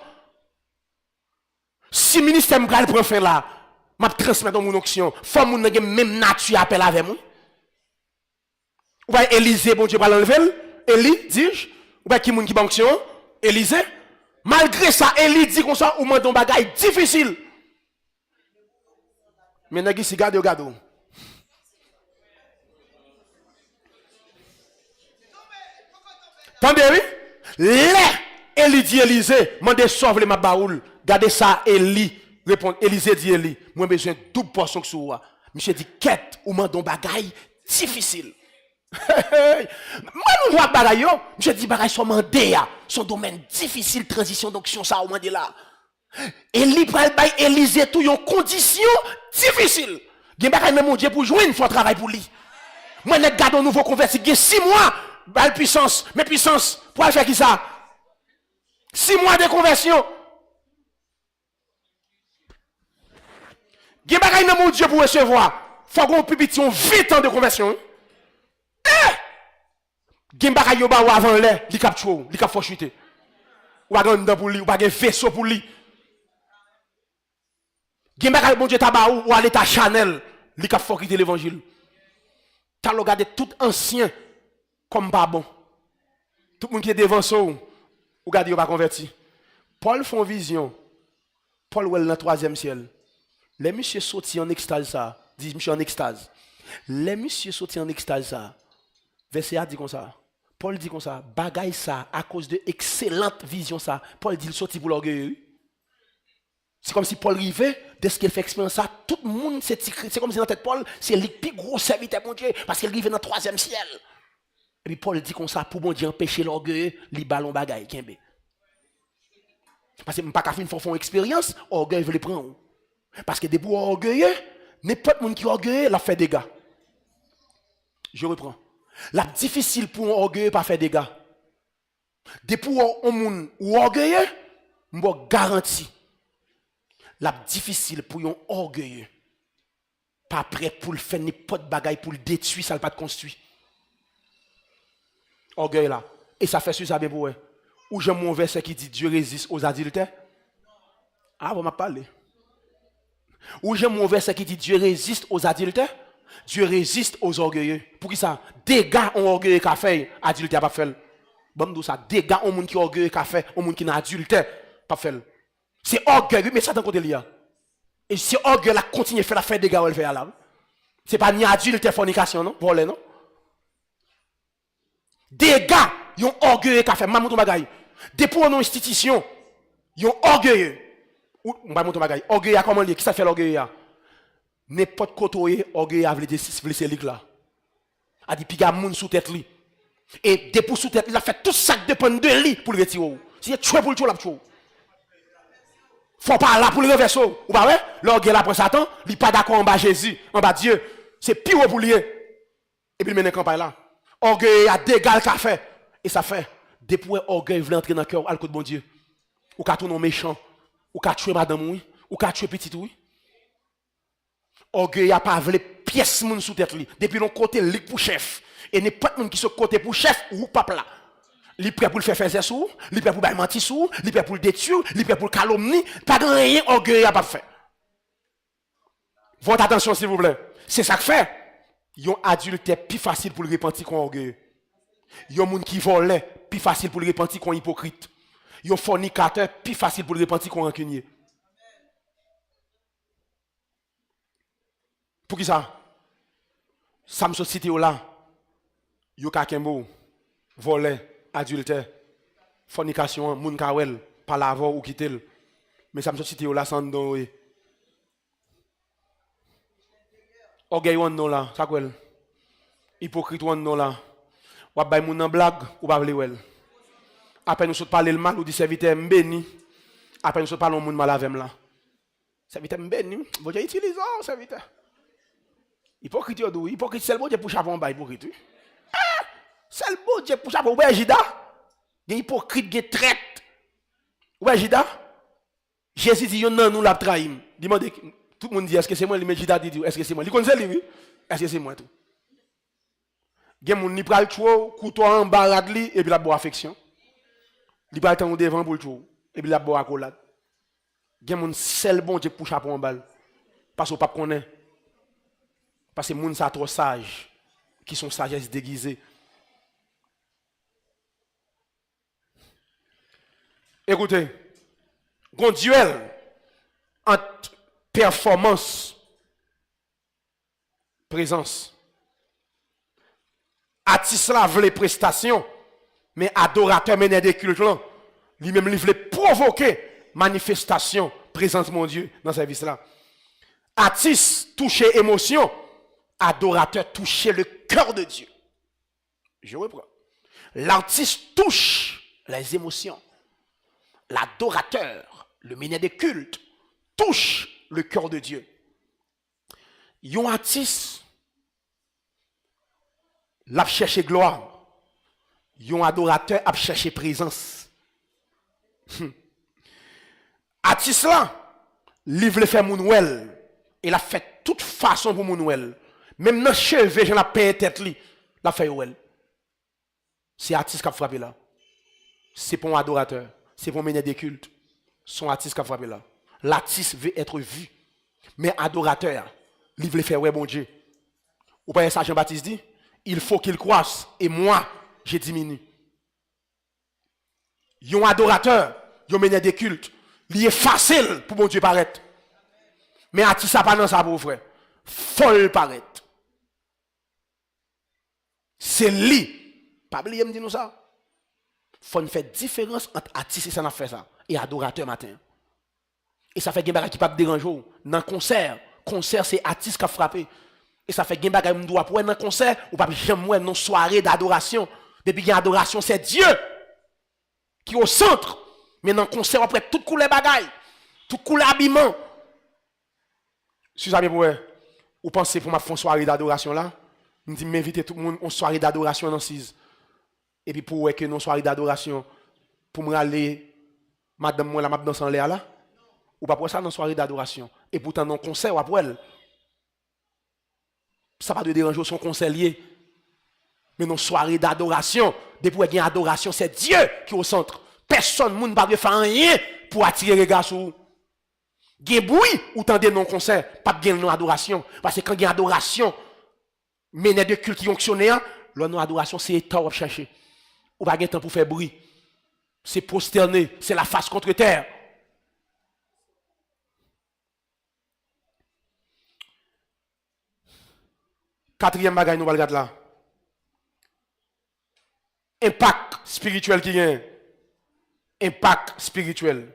Si le ministère me prend fin là, m'a transmettre mon onction, faut moun nan même nature appel avec moi. Ou pas Élisée, bon Dieu pas l'enlever, Élie, dis-je, ou pas qui moun qui onction, Élisée. Malgré ça, Élie dit comme ça, ou mandon bagay difficile. Mais nagi si gade. Tendez, oui? Élie dit Élisée, mandez sauve les ma baoul. Gardez ça, Élie. Répond, Élisée dit Élie, moi besoin double portion que sur moi. Monsieur dit, quête ou mandon bagay difficile. Moi, nous vois bagay yo. Monsieur dit, bagay son mandé, son domaine difficile, transition d'onction, ça, au mandé là. Élie pral bay Élisée tout yon condition difficile. Gen bagay même mon Dieu pour jouer une fois travail pour lui. Moi, net garde un nouveau converti, gen 6 mois, bal puissance, mais puissance, pour faire qui ça? 6 mois de conversion. Gen bagay nan mon Dieu pour recevoir. Faut qu'on publie 20 ans de conversion. Gen bagay yo ba ou avant l'air, li kap chou, li kap fò chuter. Ou pa gen pour lui, ou pa gen vaisseau pour lui. Gen bagay bon Dieu taba ou à l'état Chanel, li kap fò quitter l'évangile. T'as regardé tout ancien comme pas bon. Tout le monde qui est devant ça, ou regardez, ou pas converti. Paul font vision. Paul ou dans le 3e ciel. Les messieurs sortis en extase ça. Dis monsieur en extase. Les messieurs sortis en extase ça. Verset A dit comme ça. Paul dit comme ça. Bagaille ça à cause de excellente vision ça. Paul dit il sorti pour l'orgueil. C'est comme si Paul rivait, dès ce qu'il fait expérience ça, tout le monde, c'est comme si dans la tête Paul, c'est le plus gros serviteur mon Dieu, parce qu'il rivait dans le 3e ciel. Et puis Paul dit comme ça, pour bon Dieu empêcher l'orgueil, les ballons bagaille, kembe. Parce que pas qu'à faire une expérience, orgueil veut les prendre. Parce que des bouts orgueilleux, n'importe monde qui est orgueilleux, l'a fait des dégâts. Je reprends. La difficile pour un orgueilleux pas faire des dégâts. Des pour un monde ou orgueilleux, m'bo garanti. La difficile pour un orgueilleux. Pas prêt pour le faire n'importe bagaille pour le détruire, ça ne pas de construire. Orgueil là. Et ça fait sur ça bien pour eux. Ou j'ai mon verset qui dit Dieu résiste aux adultères. Ah, vous m'avez parlé. Ou j'ai mon verset qui dit Dieu résiste aux adultères. Dieu résiste aux orgueilleux. Pour qui ça? Dégâts ont orgueilleux qu'a fait, adultère pas fait. Bon, ça, dégâts ont monde qui orgueilleux qu'a fait, au monde qui n'a adultère pas fait. C'est orgueilleux, mais ça dans côté là. Et si orgueil là continue à faire la fête dégâts, elle fait là. C'est pas ni adultère, fornication, non? Voler, non? Dégâts, ils ont orgueilleux qu'a fait, maman bagaille. Depuis une institution, ils ont orgueilleux. Ou, orgueilleux, comment dire? Qui ça fait l'orgueilleux? N'importe côté, orgueilleux a voulu c'est là. A dit, piga moun sous tête li. Et depuis sous tête, il a fait tout ça dépend de lui pour le retirer. Si tu es pour le tuer, la tuer. Faut pas là pour le renverser. Ou pas, ouais? L'orgueil après Satan, il n'est pas d'accord en bas Jésus, en bas Dieu. C'est pire pour lui. Et puis il mène une campagne là. Orgueil a dégâts qu'a fait. Et ça fait, depuis orgueil veut entrer dans le cœur, à côté de bon Dieu. Ou qu'a tourné méchant. Ou qu'a tué madame, oui. Ou qu'a tué petit, oui. Orgueil a pas volé pièce moun sous tête li. Depuis l'on côté li pour chef. Et n'est pas moun qui se côté pour chef ou papa là. Li prêt pour le faire sous, li prêt pour mentir sous, li prêt pour le détruire, li prêt pour le calomnie, pas de rien orgueil a pas fait. Votre attention s'il vous plaît. C'est ça que fait. Yon adulte plus facile pour le repentir qu'on orgueil. Yon moun qui volait plus facile pour le repentir qu'on hypocrite. Yon fornicateur plus facile pour le repentir qu'on rancunier. Pour qui ça? Ça me cité là. Yo kakembo, volé, adultère, fornication, moun kawel, palavre ou kitel. Mais ça me cité là sans don. Orgueil wan non là, ça quoi? Hypocrite wan non là. Ou bay moun nan blague ou pas vle wel. Après nous saute parler le mal ou dit serviteur mbeni. Après nous saute parler moun mal avem là. Serviteur mbeni, vous avez utilisé serviteur. Hypocrite yo dou, hypocrite c'est le bon Dieu pour chavon ba hypocrite. Ah! C'est le bon Dieu pour chavon ouais Jida. Des hypocrite des traite. Ouais Jida. Jésus dit yon nan nous l'a trahim. Demande Tout le monde dit, est-ce que c'est moi? Il dit, est-ce que c'est moi? Il connaît lui, oui? Est-ce que c'est moi tout? Il y a des gens qui prennent le chou, couteau en bas, et puis la boit affection. Il prend le temps devant pour le chou, et puis la boit accolade. Il y a des gens seul bon Dieu pour chapeau en balle. Parce qu'on ne connaît pas. Parce que les gens sont trop sages, qui sont sagesse déguisée. Écoutez, il y a un duel entre performance, présence. Artiste là veut les prestations, mais adorateur mené des cultes là, lui-même il veut provoquer manifestation, présence mon Dieu dans ce service là. Artiste toucher émotion, adorateur toucher le cœur de Dieu. Je reprends. L'artiste touche les émotions. L'adorateur, le mené des cultes, touche le cœur de Dieu. Un artiste, l'a cherché gloire. Un adorateur a cherché présence. Artiste là, il veut faire mounouel. Il a fait toute façon pour mounouel. Même dans cheveux, j'en ai peint tête li, l'a fait ouel. C'est artiste qui a frappé là. C'est pour un adorateur. C'est pour mener des cultes. Son artiste qui a frappé là. L'artiste veut être vu. Mais adorateur, il veut faire ouais bon Dieu. Ou pas ça Jean-Baptiste dit? Il faut qu'il croisse et moi, je diminue. Un adorateur, il mène des cultes. Il est facile pour bon Dieu paraître. Mais artiste ça pas dans ça pour frère. Folle paraître. C'est lui. Pas oublier me dire nous ça. Faut faire différence entre artiste et ça n'a fait ça et adorateur matin. Et ça fait des bagages qui pas déranger dans concert. Concert c'est artiste qui a frappé. Et ça fait des bagages qui doit pour dans concert ou pas jamais dans soirée d'adoration. Depuis qu'il y a adoration, c'est Dieu qui est au centre. Mais dans concert après tout couleur bagaille, tout couleur habillement. Si vous avez pour vous pensez pour ma faire une soirée d'adoration là, je dis m'inviter tout le monde en soirée d'adoration dans 6. Et puis pour que nous soirée d'adoration pour me aller madame moi la m'a danser en l'air là ou pas pour ça dans soirée d'adoration et pourtant dans concert après elle ça pas de déranger son conseiller mais dans soirée d'adoration depuis qu'il y a adoration c'est Dieu qui est au centre personne monde pas faire rien pour attirer les gars sur gen bruit ou tendez non concert pas bien non adoration parce que quand il y a adoration mener de culte qui fonctionne là non adoration c'est temps à chercher ou pas de temps pour faire bruit. C'est prosterné, c'est la face contre terre. Quatrième bagaille nous va regarder là. Impact spirituel qui vient. Impact spirituel.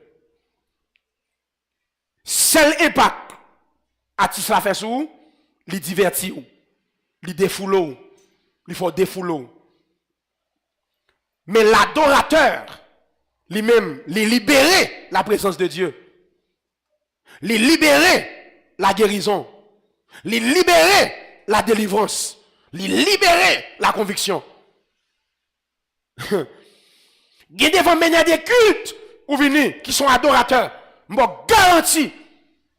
Seul impact artiste la fait sur vous, il divertit ou, il défoule, il faut défouler. Mais l'adorateur, lui-même, il libérer la présence de Dieu. Il libérer la guérison. Il libérer la délivrance. Il libérer la conviction. Il y a des cultes ou venir qui sont adorateurs. Je garantis,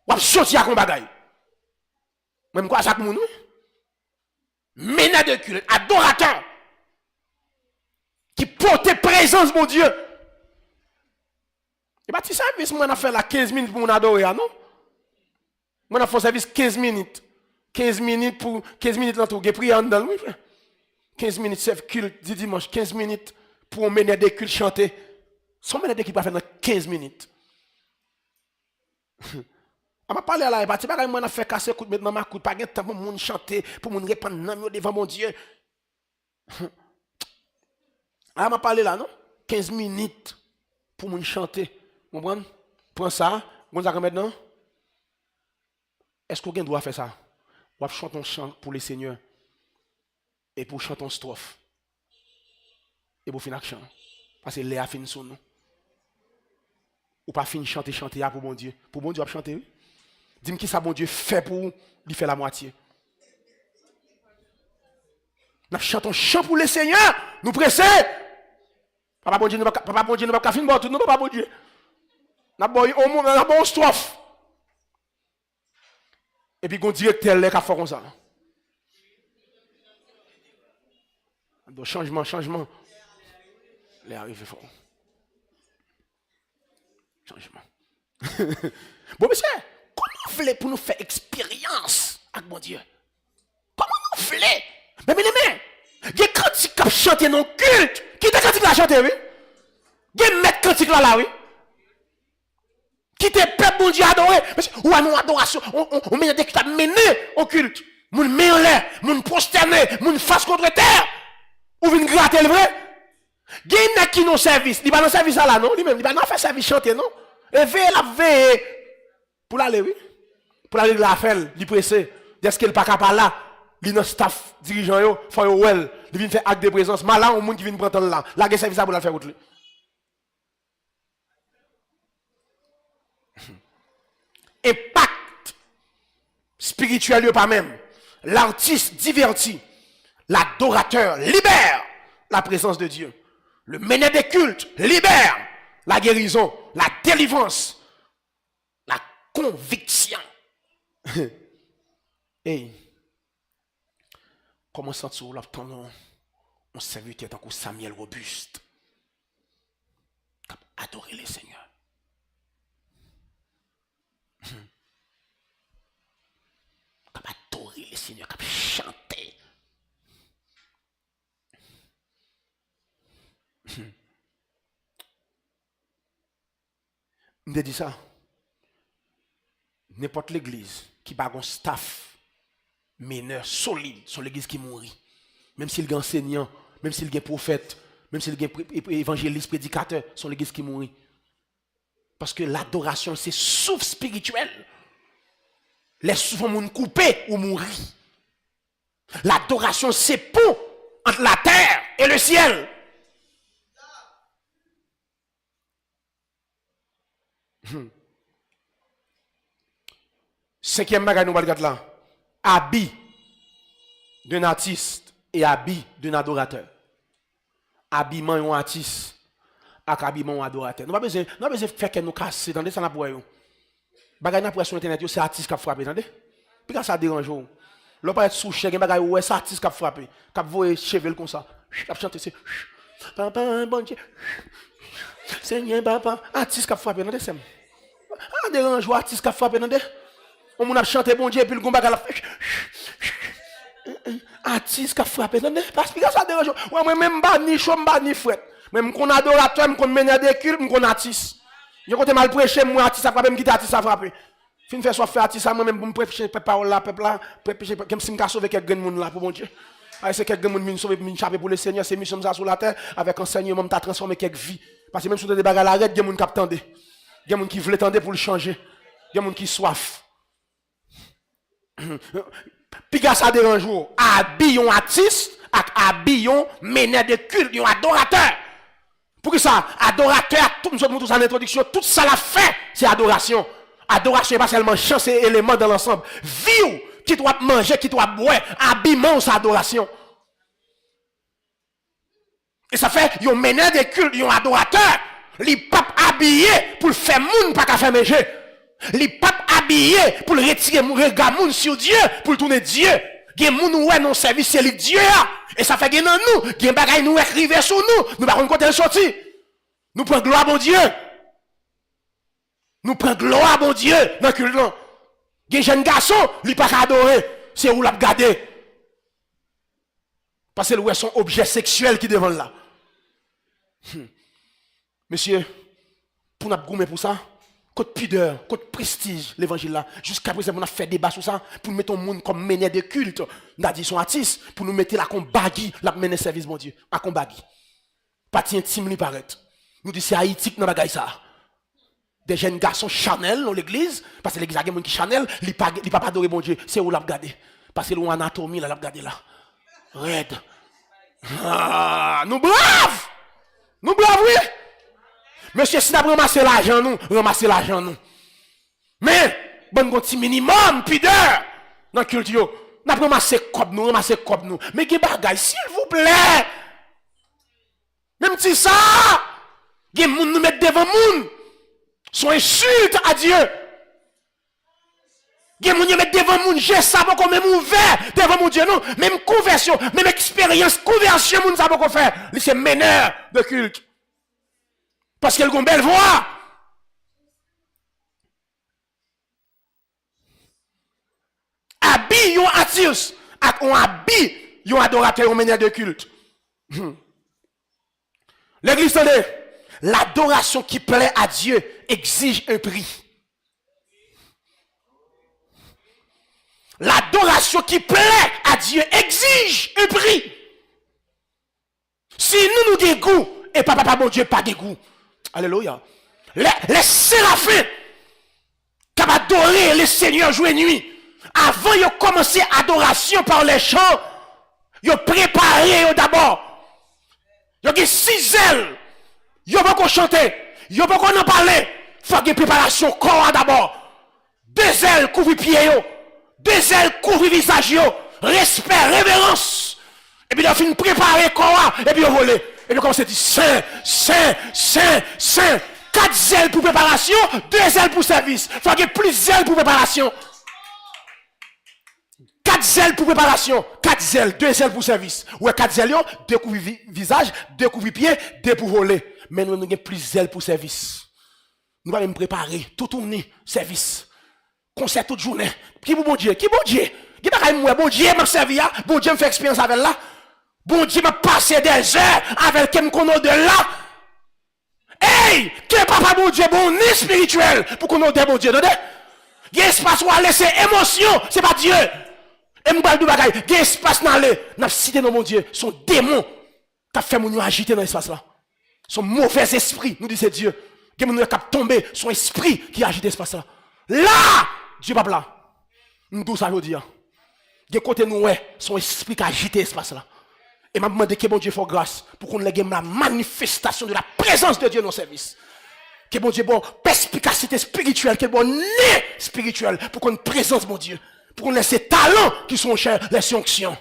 vous allez sortir à un bagaille. Même quoi ça que nous? Ménage de culte, adorateurs. Qui porte présence, mon Dieu. Et bien, tu sais, moi, on a fait la 15 minutes pour m'adorer, non? Moi, on a fait un service 15 minutes. 15 minutes pour 15 minutes là, tu as prié en dedans, oui, frère. 15 minutes, c'est culte, dimanche, 15 minutes pour mener des cultes chanter. Sans mener des cultes, pas faire dans 15 minutes. On m'a parlé là, et pas moi, on a fait casser coup maintenant, ma coup, pas de temps pour mon chanter, pour mon répandre devant mon Dieu. Ah, m'a parlé là, non? 15 minutes pour me chanter. Vous comprenez? Prends ça, vous allez maintenant. Est-ce qu'on doit faire ça? On va chanter un chant pour les seigneurs. Et pour chanter une strophe. Et pour finir le chant. Parce que Léa finit son nom. Ou pas finir chanter pour bon Dieu. Pour bon Dieu, on va chanter. Dis-moi qui ça bon Dieu fait pour lui faire la moitié. Nous chantons un chant pour les seigneurs. Nous pressons. Papa bon Dieu, nous ne pas finir tout, nous papa bon Dieu. Nous avons une strophe. Et puis, on directeur qui a fait comme ça. Donc, changement. Les arrivés fort. Changement. Bon, monsieur, comment vous voulez pour nous faire expérience avec mon Dieu? Comment vous voulez? Mais, il y a des cantiques qui chantent dans le culte. Qui est cantique la chanter, oui? Il y a des maîtres cantiques là, oui? Qui te peuple, mon Dieu, adoré. Ou à nous adoration, on met des cultes mené au culte. Moun met en l'air, moun prosterné, moun face contre terre. Ou vient gratter le vrai? Il y a qui non service. Il va dans service là, non? Lui-même, il va dans faire service chanter, non? Et veille pour aller, oui. Pour aller la faire, il pressé. Est-ce qu'il n'est pas capable là? Il est staff dirigeant, il faut well. Il vient faire acte de présence. Mais là, on monde qui vient prendre là. Là, il y a service pour la faire autre. Impact spirituel, pas même. L'artiste divertit. L'adorateur libère la présence de Dieu. Le meneur des cultes libère la guérison, la délivrance, la conviction. Hey, comment sens-tu l'obtenir un serviteur tant que Samuel robuste, qui a adoré le Seigneur? Qui a adoré le Seigneur, qui a chanté. Je dis ça. N'importe l'église qui a un staff meneur solide sur l'église qui mourit, même s'il est enseignant, même s'il est prophète, même s'il est évangéliste, prédicateur, sur l'église qui mourit. Parce que l'adoration, c'est souffle spirituel. Les souvent moun coupé ou mourir. L'adoration, c'est pont entre la terre et le ciel. Cinquième bagage nous allons là. Habit d'un artiste et habit d'un adorateur. Habillement d'un artiste et habillement d'un adorateur. Nous n'avons pas besoin de faire que nous casser. Attendez, ça n'a pas eu. Bagage n'a pas sur internet, c'est artiste qui a frappé, attendez. Puis quand ça dérange, l'on peut être sous chèque, bagage ouais, c'est artiste qui a frappé, qui a voyé cheveux comme ça. Qui a chanté c'est papa bon Dieu. Seigneur papa, artiste qui a frappé, attendez c'est. Ah dérange artiste qui a frappé, attendez. On a chanté bon Dieu puis le bagage la artiste qui a frappé, attendez. Parce que ça dérange. Ouais moi même pas ni chaud, pas ni fret. Même qu'on adorateur, qu'on meneur des cultes, qu'on artiste. Je compte mal prêcher, moi, artiste a frappé, me quitter artiste a frappé. Fin faire soit faire artiste, moi-même, pour me prêcher, parole là, peuple là, prêcher, comme si je sauver quelques gens là, pour mon Dieu. C'est quelques gens qui sauver, qui échapper pour le Seigneur, c'est mission ça sur la terre, avec enseignement, tu as transformé quelques vies. Parce que même si tu as des bagages à l'arrêt, il y a des gens qui attendent. Il y a des gens qui veulent attendre pour le changer. Il y a des gens qui soif. Puis, ça dérange, habillons artiste, habillons meneur de culte, adorateur. Pour que ça, adorateur, tout nous avons tous en introduction, tout ça l'a fait, c'est adoration. Adoration n'est pas seulement chant, c'est élément dans l'ensemble. Vie, qui doit manger, qui doit boire, habillement, c'est adoration. Et ça fait, ils ont meneur des cultes, ils ont adorateur. Les papes habillés pour faire moun, pas qu'à faire manger. Les papes habillés pour retirer mon regard moun sur Dieu, pour tourner Dieu. Gen moun ouais non service c'est le Dieu. Et ça fait que dans nous, gen bagay nous écrire sur nous pas côté le sorti. Nous prenons gloire à bon Dieu. Nous prenons gloire à bon Dieu dans culte là. Gen jeune garçon, li pas adorer, c'est où l'a regarder. Parce que le son objet sexuel qui devant là. Monsieur, pour nous gommer pour ça, côté pudeur, côté prestige, l'évangile là. Jusqu'à présent, on a fait débat sur ça pour nous mettre au monde comme meneur de culte. On a dit son artiste pour nous mettre là comme bagui, la mener service, mon Dieu. À comme bagui. Partie intime, lui paraît. Nous disons c'est haïtique dans la bagaille ça. Des jeunes garçons Chanel dans l'église, parce que l'église a des gens qui Chanel, ils ne pas adorer mon Dieu. C'est où l'a regardé. Parce que l'anatomie, là, l'a regardé là. Red. Ah, nous braves! Nous braves, oui! Monsieur, si nous avons ramassé l'argent, nous. Mais, bon, petit minimum, pudeur, dans la culture, nous avons ramassé comme nous. Mais, qui bagaille, s'il vous plaît. Même si ça, qui nous met devant nous, sont insultes à Dieu. Gen moun met devant moun, j'ai ça pas même ouvert devant mon Dieu non, même conversion, même expérience, conversion moun ça pas faire. C'est meneur de culte. Parce qu'elle a une belle voix. Habille yon Atius, on habille yon adorateur, yon meneur de culte. L'église, l'adoration qui plaît à Dieu exige un prix. L'adoration qui plaît à Dieu exige un prix. Si nous avons goût, et papa mon Dieu pas de goût. Alléluia. Les séraphins qui ont adoré le Seigneur jour et nuit, avant de commencer l'adoration par les chants, ils ont préparé d'abord. Ils ont 6 ailes. Ils ont pas chanter. Ils ont pas en parler. Il faut une préparation corps d'abord. 2 ailes couvrent pied. 2 ailes couvrent visage. Respect, révérence. Et puis, il a fini préparer corps. Et puis, il a volé. Et puis, comme c'est dit, saint, saint, saint, saint. 4 ailes pour préparation, 2 ailes pour service. Il faut qu'il y ait plus d'ailes pour préparation. 4 ailes pour préparation, 4 ailes, 2 ailes pour service. Ouais, 4 ailes, 2 couvrent visage, 2 couvrent pied, 2 pour voler. Mais nous avons plus d'ailes pour service. Nous allons même préparer, tout tourner, service. Concert toute journée. Qui pour bon Dieu? Qui bon Dieu? Qui pas moi? Bon Dieu m'a servi, bon Dieu me fait expérience avec là. Bon Dieu m'a passé des heures avec qui me connaît de là. Hey! Que papa bon Dieu, bon ni spirituel pour qu'on ait bon Dieu. Il y a espace où aller, c'est émotion, c'est pas Dieu. Et m'bal du bagay, il y a espace dans le, n'a cité dans mon Dieu, son démon qui a fait mon agiter dans l'espace là. Son mauvais esprit, nous dit c'est Dieu. Qui mon qui a tombé, son esprit qui agite l'espace là. Là, Dieu pas là. Nous tout ça je dis. De côté nous ouais, son esprit qui agite l'espace là. Et m'a demandé que bon Dieu fasse grâce pour qu'on ait la manifestation de la présence de Dieu dans le service. Que bon Dieu bon perspicacité spirituelle, que bon nez spirituel pour qu'on ait présence mon Dieu. Pour qu'on ait ces talents qui sont chers, les onctions.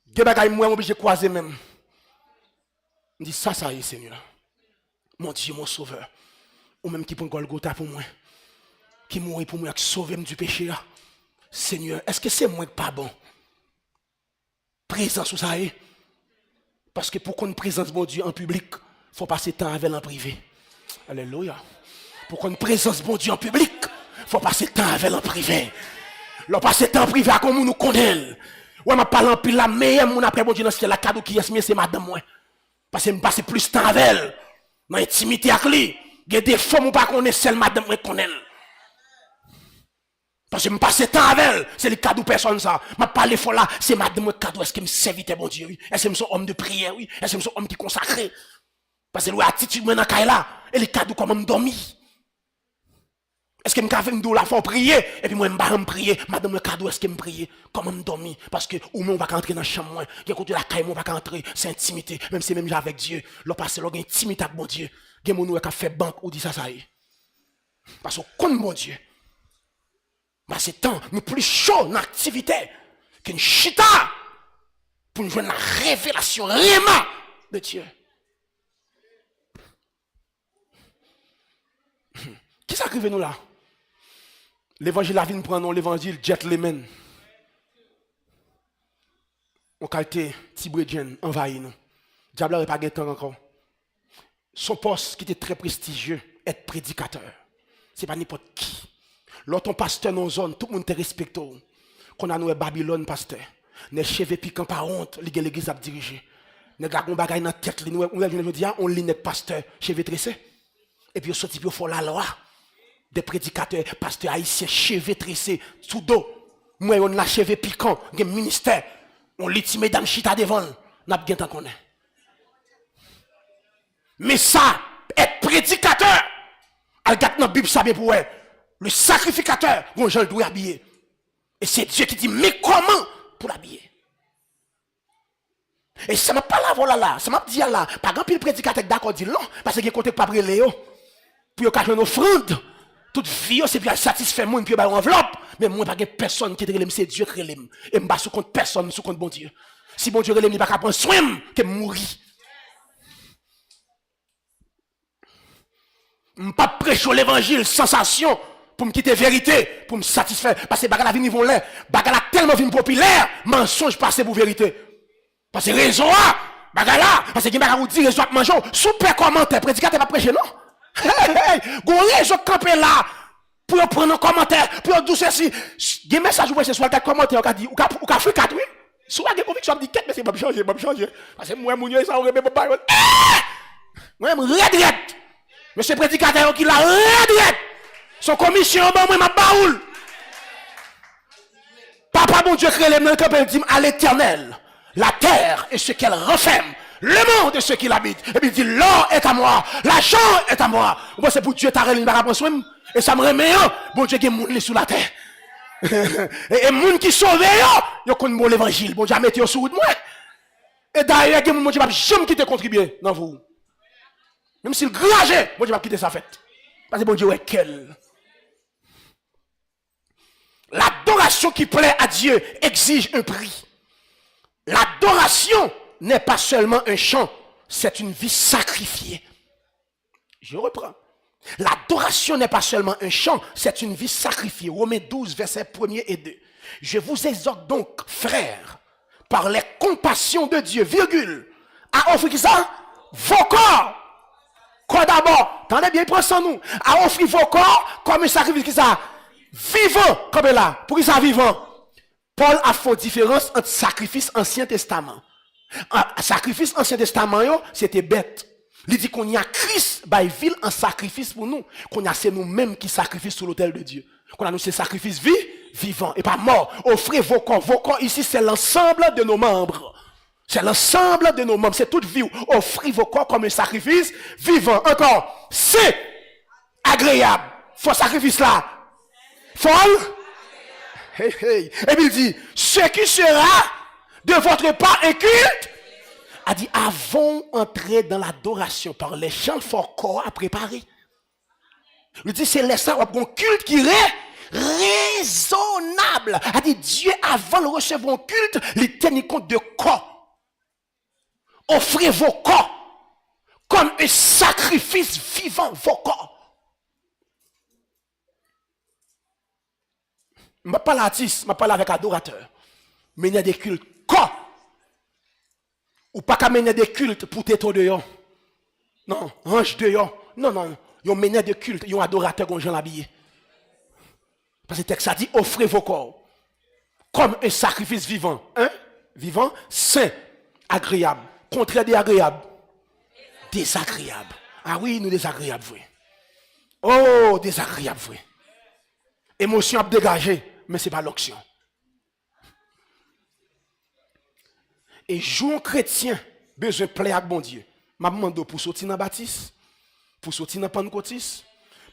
Des bagailles moi obligé de croiser même. Je dis ça y est Seigneur. Mon Dieu mon sauveur. Ou même qui prend Golgotha pour moi. Qui mourit pour moi qui sauve du péché. Seigneur, est-ce que c'est moi qui pas bon? Présence ou ça est? Parce que pour qu'on présence mon Dieu en public, il faut passer temps avec en privé. Alléluia. Pour qu'on présence mon Dieu en public, il faut passer temps avec en privé. L'on passe temps en privé à comme nous connaissons. Ouais, m'a parlé en pile la meilleure mon après bon Dieu dans ce la cadeau qui est c'est madame moi. Parce que me passer plus de temps avec elle. Dans intimité avec lui. Il y a des fois où pas connaît celle madame moi connaît. Parce que je passe temps avec elle, c'est le cadeau personne ça. Je parle fois là, c'est madame moi cadeau, est-ce que me servite bon Dieu oui? Est-ce que je suis homme de prière oui? Est-ce que je suis homme qui consacré? Parce que l'attitude moi dans caille là, et le cadeau comment me dormir. Est-ce que me café me la faut prier et puis moi me prier, madame le cadeau est-ce que me prier comment me dormir parce que ou on va pas entrer dans chambre moi, qui côté la caille on va pas entrer, c'est intimité, même si même avec Dieu, l'on passe l'on intimité avec bon Dieu. Gen mon qui a fait banque ou dit ça y est. Parce qu'on connaît mon Dieu. Mais c'est temps, nous plus chaud dans l'activité qu'une chita pour nous jouer la révélation réma de Dieu. Qui s'arrive nous là? L'évangile la vie nous prend l'évangile gentleman. On qualité Tibrédienne envahi nous. Diable n'a pas de temps encore. Son poste qui était très prestigieux, être prédicateur. C'est pas n'importe qui. L'autre pasteur dans zone, tout le monde te respecte. Qu'on a nous Babylone pasteur. Les cheveux piquants par honte, l'église a dirigé. Les gars ont bagay dans tête, on lit net pasteur, cheveux tressés. Et puis on sorti pour faire la loi. Des prédicateurs, pasteurs haïtiens, cheveux tressés, sous dos. Moi on a cheveux piquants, des ministère. On lit mesdames chita devant, n'a bien tant qu'on est. Mais ça, être prédicateur, elle garde dans la Bible ça bien pour elle. Le sacrificateur, bon Jean doit habiller. Et c'est Dieu qui dit, mais comment pour l'habiller? Et ça m'a pas la voilà là, ça m'a dit là, par exemple, le prédicateur d'accord dit non, parce qu'il y a côté pas brûler Léo. Puis il y a une offrande. Toute vie, c'est bien satisfait moi, puis il y a une enveloppe. Mais moi, il n'y a personne qui est c'est Dieu qui est et je ne suis sous compte personne, sous compte bon Dieu. Si bon Dieu est il n'y a pas qu'à prendre soin, que mourir. Pas prêcher l'évangile, sensation, pour me quitter vérité, pour me satisfaire. Parce que bagala vini vont l'air. Bagala tellement vini populaire, mensonge passé pour vérité. Parce que raison, bagala, parce que bagala vous dit, raison à manger, super commentaire, prédicateur pas prêcher, non? Hey, gon raison camper là, pour prendre un commentaire, pour dire ceci. Des messages, vous soit le commentaire, on dit, ou ka fait 4, oui? Soit des convictions, on dit 4, mais c'est pas changer, pas changer. Parce que moi, mon Dieu, ça aurait même pas. Moi, je regrette. Monsieur prédicateur qui l'a redirect. Son commission, moi, ma baoule. Papa, bon Dieu, crée les mains comme dit à l'éternel. La terre et ce qu'elle renferme. Le monde et ce qu'il habite. Et puis il dit, l'or est à moi. L'argent est à moi. Moi, c'est pour Dieu, t'as réuni par rapport à et ça me remet, bon Dieu, qui est moun sous la terre. Et moun qui sauve, yo connaît l'évangile. Bon Dieu, a mettez sous moi. Et d'ailleurs, il y a moun qui va jamais quitter contribuer dans vous. Même s'il grage, bon Dieu va quitter sa fête. Parce que bon Dieu est quel. L'adoration qui plaît à Dieu exige un prix. L'adoration n'est pas seulement un chant, c'est une vie sacrifiée. Je reprends. L'adoration n'est pas seulement un chant, c'est une vie sacrifiée. Romains 12, versets 1er et 2. Je vous exhorte donc, frères, par les compassions de Dieu, virgule, à offrir ça, vos corps. Quoi d'abord? Attendez bien, il prend sans nous. À offrir vos corps comme un sacrifice qui ça? Vivant, comme là. Pour qui ça vivant? Paul a fait différence entre sacrifice Ancien Testament. Sacrifice Ancien Testament, c'était bête. Il dit qu'on y a Christ, ville en sacrifice pour nous. Qu'on y a c'est nous-mêmes qui sacrifions sur l'autel de Dieu. Qu'on a nous ces sacrifices vivants et pas morts. Offrez vos corps. Vos corps ici, c'est l'ensemble de nos membres. C'est l'ensemble de nos membres. C'est toute vie. Offrez vos corps comme un sacrifice vivant. Encore. C'est agréable. Faut sacrifice là. Folle. Hey, hey. Et puis il dit, ce qui sera de votre part un culte, a dit, avant d'entrer dans l'adoration par les chants forts corps à préparer. Il dit, c'est laisser un culte qui est raisonnable. A dit, Dieu, avant de recevoir un culte, il tient compte de corps. Offrez vos corps comme un sacrifice vivant, vos corps. Je ne parle pas l'artiste, je parle avec adorateur. Mener des cultes corps. Ou pas qu'à mener des cultes pour t'étonner de yon. Non, range de yon. Non, non, yon mener des cultes, yon adorateur qu'on j'en l'habillé. Parce que le texte a dit, offrez vos corps comme un sacrifice vivant. Hein? Vivant, saint, agréable. Contraire des agréables. Désagréable. Ah oui, nous désagréables, vrai. Oh, désagréable, vrai. Émotion à dégager, mais ce n'est pas l'option. Et jour chrétien, besoin de plaire à bon Dieu. Je demande pour sortir dans Baptiste, pour sortir dans Pentecôtiste,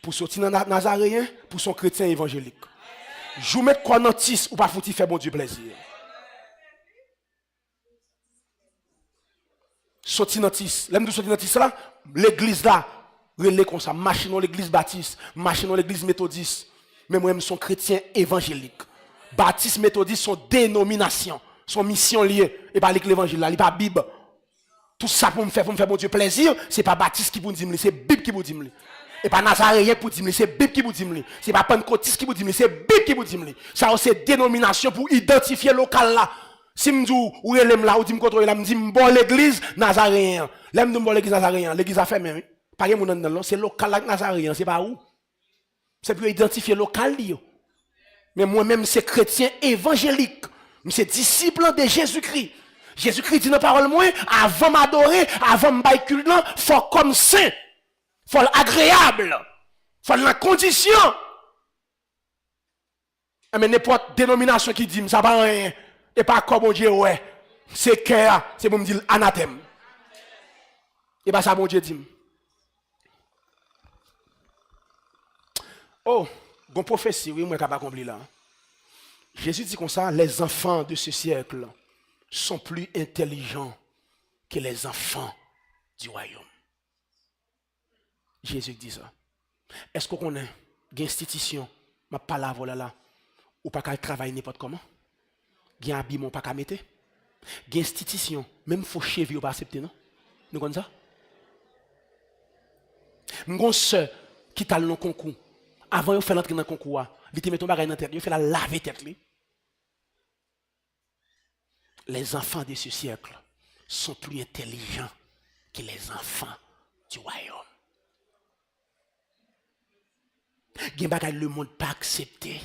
pour sortir dans Nazaréen, pour son chrétien évangélique. Je mets quoi dans tis ou pas faut faire bon Dieu plaisir. Sortir dans tis. L'aime de sortir dans tis là, l'église là, relais comme ça, marcher dans l'église baptiste, marcher dans l'église méthodiste. Mais moi-même, son chrétien évangélique. Baptiste, méthodiste, son dénomination, son mission liée. Et pas l'évangile là, il pas Bible. Tout ça pour me faire bon Dieu plaisir, c'est pas Baptiste qui vous dit, c'est Bible qui vous dit. Et pas Nazaréen pour dire, c'est Bible qui vous dit. C'est pas Pentecôtiste qui vous dit, c'est Bible qui vous dit. Ça c'est dénomination pour identifier le local là. Si me dis ou relève là ou dit me contrôler là, me dit bon l'église Nazaréen. Là me dit bon l'église Nazaréen, l'église a fermé oui. Pas rien mon dans c'est local là Nazaréen, c'est pas où. C'est pour identifier le local là. Mais moi-même c'est chrétien évangélique. C'est disciple de Jésus-Christ. Jésus-Christ dit dans la parole moi, avant m'adorer, avant m'bailler culte, faut comme saint. Faut agréable. Faut la condition. Mais n'importe dénomination qui dit ça pas rien. Et pas comme bon Dieu ouais. C'est cœur, c'est pour me dire anathème. Et pas ça bon Dieu dit. Oh, bon prophétie, oui, moi capable accomplir là. Jésus dit comme ça, les enfants de ce siècle sont plus intelligents que les enfants du royaume. Jésus dit ça. Est-ce qu'on connaît une institution, ma pas la voilà là, ou pas qu'à travailler n'importe comment? Il y a un habillement pas qu'à mettre? Une institution, même faux cheveux ou pas accepter, non? Nous connaissons ça? Nous connaissons qui t'a le concours. Avant de faire l'entrée dans le concours, il te met ton bagage dans la tête, il fait la laver tête. Les enfants de ce siècle sont plus intelligents que les enfants du royaume. Il y a le monde pas accepté.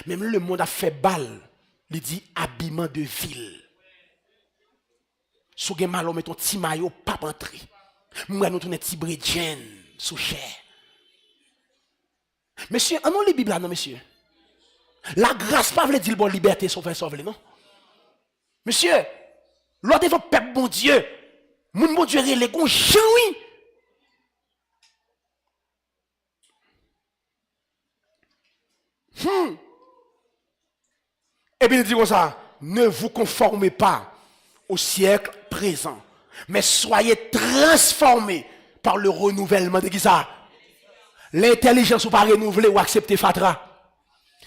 Même le monde a fait balle. Il dit habillement de ville. Si vous avez mal, on met ton petit maillot, pas entrer. Moi, nous tournons petit brédien sous chair. Monsieur, on a les Bibles là, non, monsieur? La grâce pas veut dire bonne liberté, sauver, non? Monsieur, lors de votre peuple, bon Dieu, mon bon Dieu, les gons, oui. Et bien il dit comme ça, ne vous conformez pas au siècle présent, mais soyez transformés par le renouvellement de qui ça? L'intelligence ou pas renouvelée ou accepter fatra.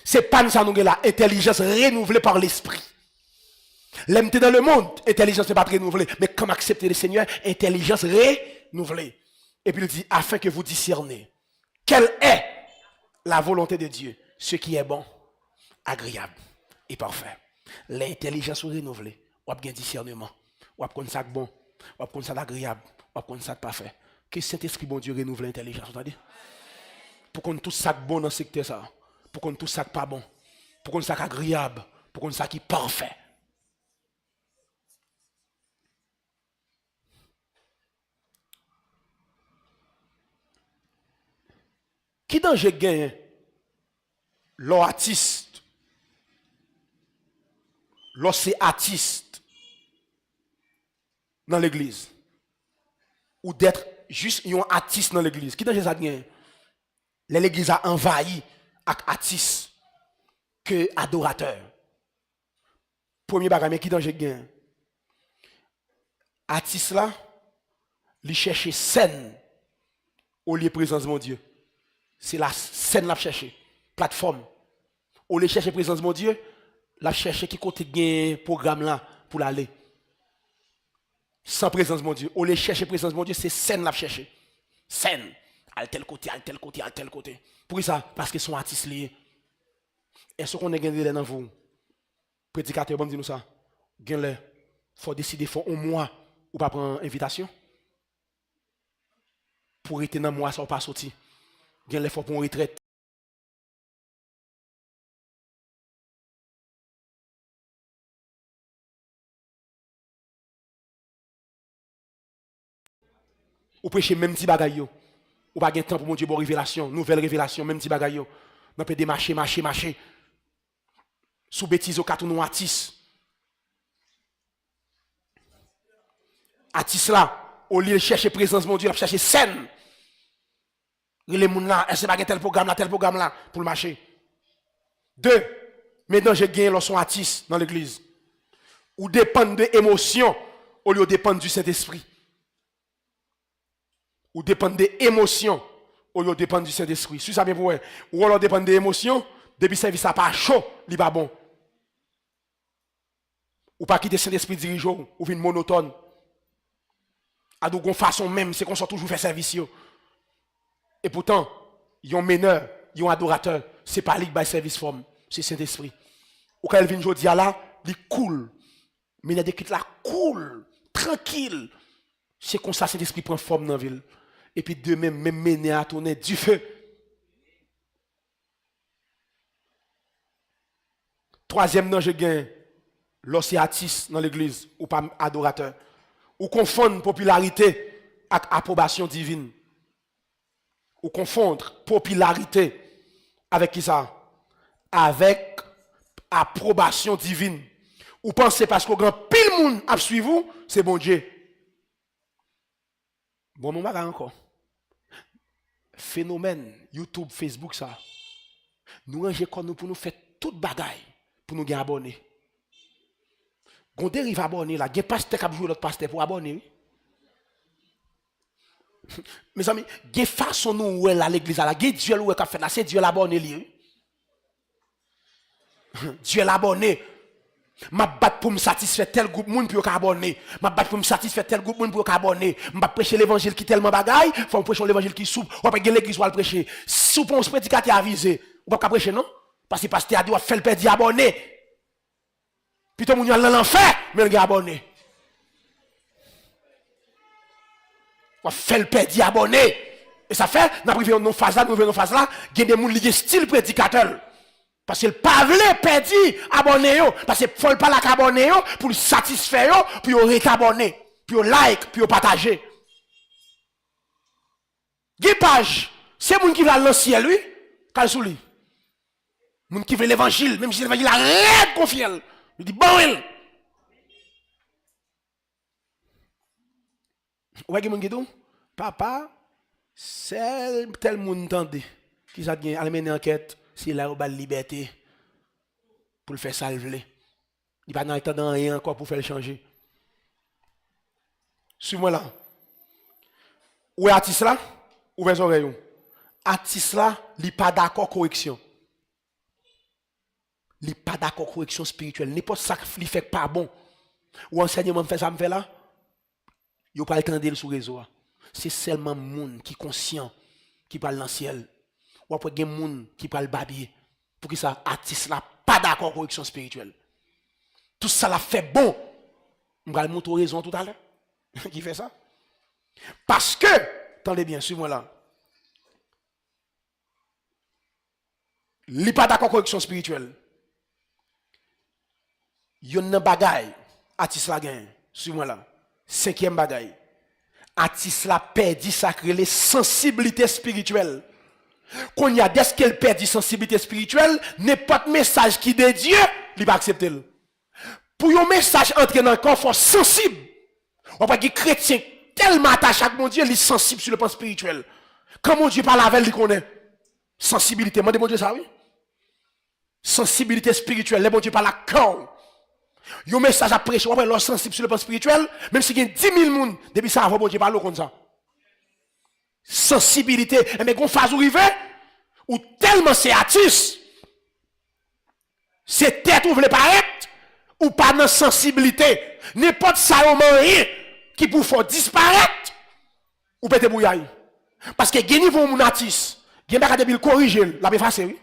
C'est pas ça nous là, intelligence renouvelée par l'esprit. L'MT dans le monde, intelligence n'est pas renouvelée, mais comme accepter le Seigneur, intelligence renouvelée. Et puis il dit, afin que vous discernez quelle est la volonté de Dieu, ce qui est bon, agréable et parfait. L'intelligence renouvelée, ou bien discernement, ou bien ça bon, ou bien ça agréable, ou bien ça parfait. Que Saint-Esprit bon Dieu renouvelle l'intelligence, vous entendez? Pour qu'on tout ça bon dans ce secteur ça, pour qu'on tout ça pas bon, pour qu'on ça agréable, pour qu'on ça qui parfait. Qui danger gagne l'artiste, c'est artiste dans l'église ou d'être juste un artiste dans l'église? Qui danger ça gagne? L'église a envahi avec artiste que adorateur. Premier bagage qui danger gagne? Artiste là, il cherche scène au lieu de présence de mon Dieu. C'est la scène l'a chercher, plateforme. Au lieu de chercher présence de mon Dieu, l'a chercher qui côté gain programme là pour l'aller. Sans présence de mon Dieu, au lieu de chercher présence de mon Dieu, c'est scène l'a chercher. Scène, à tel côté, à tel côté, à tel côté. Pour ça, parce qu'ils sont artistes liés. Est-ce qu'on est gagné dans vous? Prédicateur, bon dis nous ça. Gagne faut décider faut un mois ou pas prendre invitation. Pour être dans mois ça ou pas sortir. Gagne les faut pour une retraite. Ou prêcher même petit bagaille. Ou pas de temps pour mon Dieu pour révélation, nouvelle révélation, même petit bagaille. On peut marcher. Sous bêtise au carton artiste. Artiste là, au lieu de chercher présence mon Dieu, il chercher scène. Les gens là, est-ce que tel programme là pour le marché. Deux, maintenant j'ai gagné lorsqu'on artiste dans l'église. Ou dépendre de émotions au lieu de dépendre du Saint-Esprit. Ou dépendre des émotions au lieu de dépendre du Saint-Esprit. Si ça bien pour ou alors dépendre des émotions, depuis le service ça pas chaud, il pas bon. Ou pas quitter le Saint-Esprit dirigeant ou vient monotone. À de façon même, c'est qu'on soit toujours fait service. Et pourtant, il y a un meneur, il y a un adorateur, c'est pas lui qui service forme, c'est Saint-Esprit. Ou quand elle vient aujourd'hui là, il cool. Mais il y a des qui là cool, tranquille. C'est comme ça Saint-Esprit prend forme dans la ville. Et puis de même mener à tourner du feu. Troisième danger gain, lorsque artiste dans l'église ou pas adorateur. Ou confondre popularité avec approbation divine. Ou confondre popularité avec qui ça? Avec approbation divine. Ou pensez parce que grand pile monde a suivi vous, c'est bon Dieu. Bon, nous va encore. Phénomène YouTube, Facebook ça. Nous ranger comme nous pour nous faire toute bagaille pour nous gagner abonnés. Quand dérive abonné là, il y a pasteur qui a joué l'autre pasteur pour abonner. Mes amis, il y a façon nous où à l'église là, il y a Dieu où qui a fait là, c'est Dieu l'abonné lui. Dieu l'abonné. m'a battre pour me satisfaire tel groupe monde pour abonner, m'a battre pour me satisfaire tel groupe monde pour abonner, m'a prêcher l'évangile qui tellement bagaille, faut prêcher l'évangile qui soupe, ou pas l'église ou le prêcher. Si on se prédicateur avisé, ou pas prêcher non parce que pasteur a dit faire le perdre abonné. Puis tout le monde dans l'enfer, mais il abonné. On fait le perdre abonné. Et ça fait, nous avons une phase là, nous avons une phase là, il y a des gens qui style prédicateur. Parce que le pavle perdu abonné parce que faut pas la abonner pour satisfaire pour réabonner, pour like, pour partager. Gè page, c'est moun qui va dans le ciel lui, kal sou li. Moun qui veut l'évangile, même si l'évangile a rien confiant. Il dit bon elle. Ouais qui moun qui dit papa, c'est tel moun tande qui ça gagne al mener enquête. Si là, on a la liberté pour le faire salver. Il va pas dans rien encore pour faire le changer. Suis-moi là. Où est artiste là? Ouvrez les oreilles. Artiste là, il n'est pas d'accord correction. Il n'est pas d'accord correction spirituelle. N'importe ça qui fait pas bon. Ou enseignement fait ça me fait là. Il n'y a pas le temps de sur le réseau. C'est seulement le monde qui est conscient qui parle dans le ciel. Ou après, il y a des gens qui parlent babier. Pour que ça, artiste là, pas d'accord correction spirituelle. Tout ça l'a fait bon. On va le montrer raison tout à l'heure. Qui fait ça? Parce que, attendez bien, suivez-moi là. Il n'est pas d'accord correction spirituelle. Il y a un bagaille. Artiste là gagne. Suivez-moi là. 5e bagaille. Artiste là perdit sacré sensibilité spirituelle. Quand il y a dès qu'elle perd de sensibilité spirituelle, n'importe message qui est de Dieu, il va accepter. Pour un message entrer dans le corps, il faut sensible. On va dire chrétien tellement attaché à mon Dieu, il est sensible sur le plan spirituel. Quand mon Dieu parle avec lui, il connaît. Sensibilité. Moi, mon Dieu, ça oui? Sensibilité spirituelle. Le bon Dieu parle à corps. Un message à prêcher, on va être sensible sur le plan spirituel, même si il y a 10 000 personnes, depuis ça, bon Dieu parle comme ça. Sensibilité. Mais quand on fait arriver, ou tellement c'est artiste, c'est tête ou voulez paraître, ou pas de sensibilité. N'importe ça au rien qui pour faire disparaître, ou peut-être bouillaille. Parce que il niveau mon artiste, il y a des gens corriger, la effacer, oui.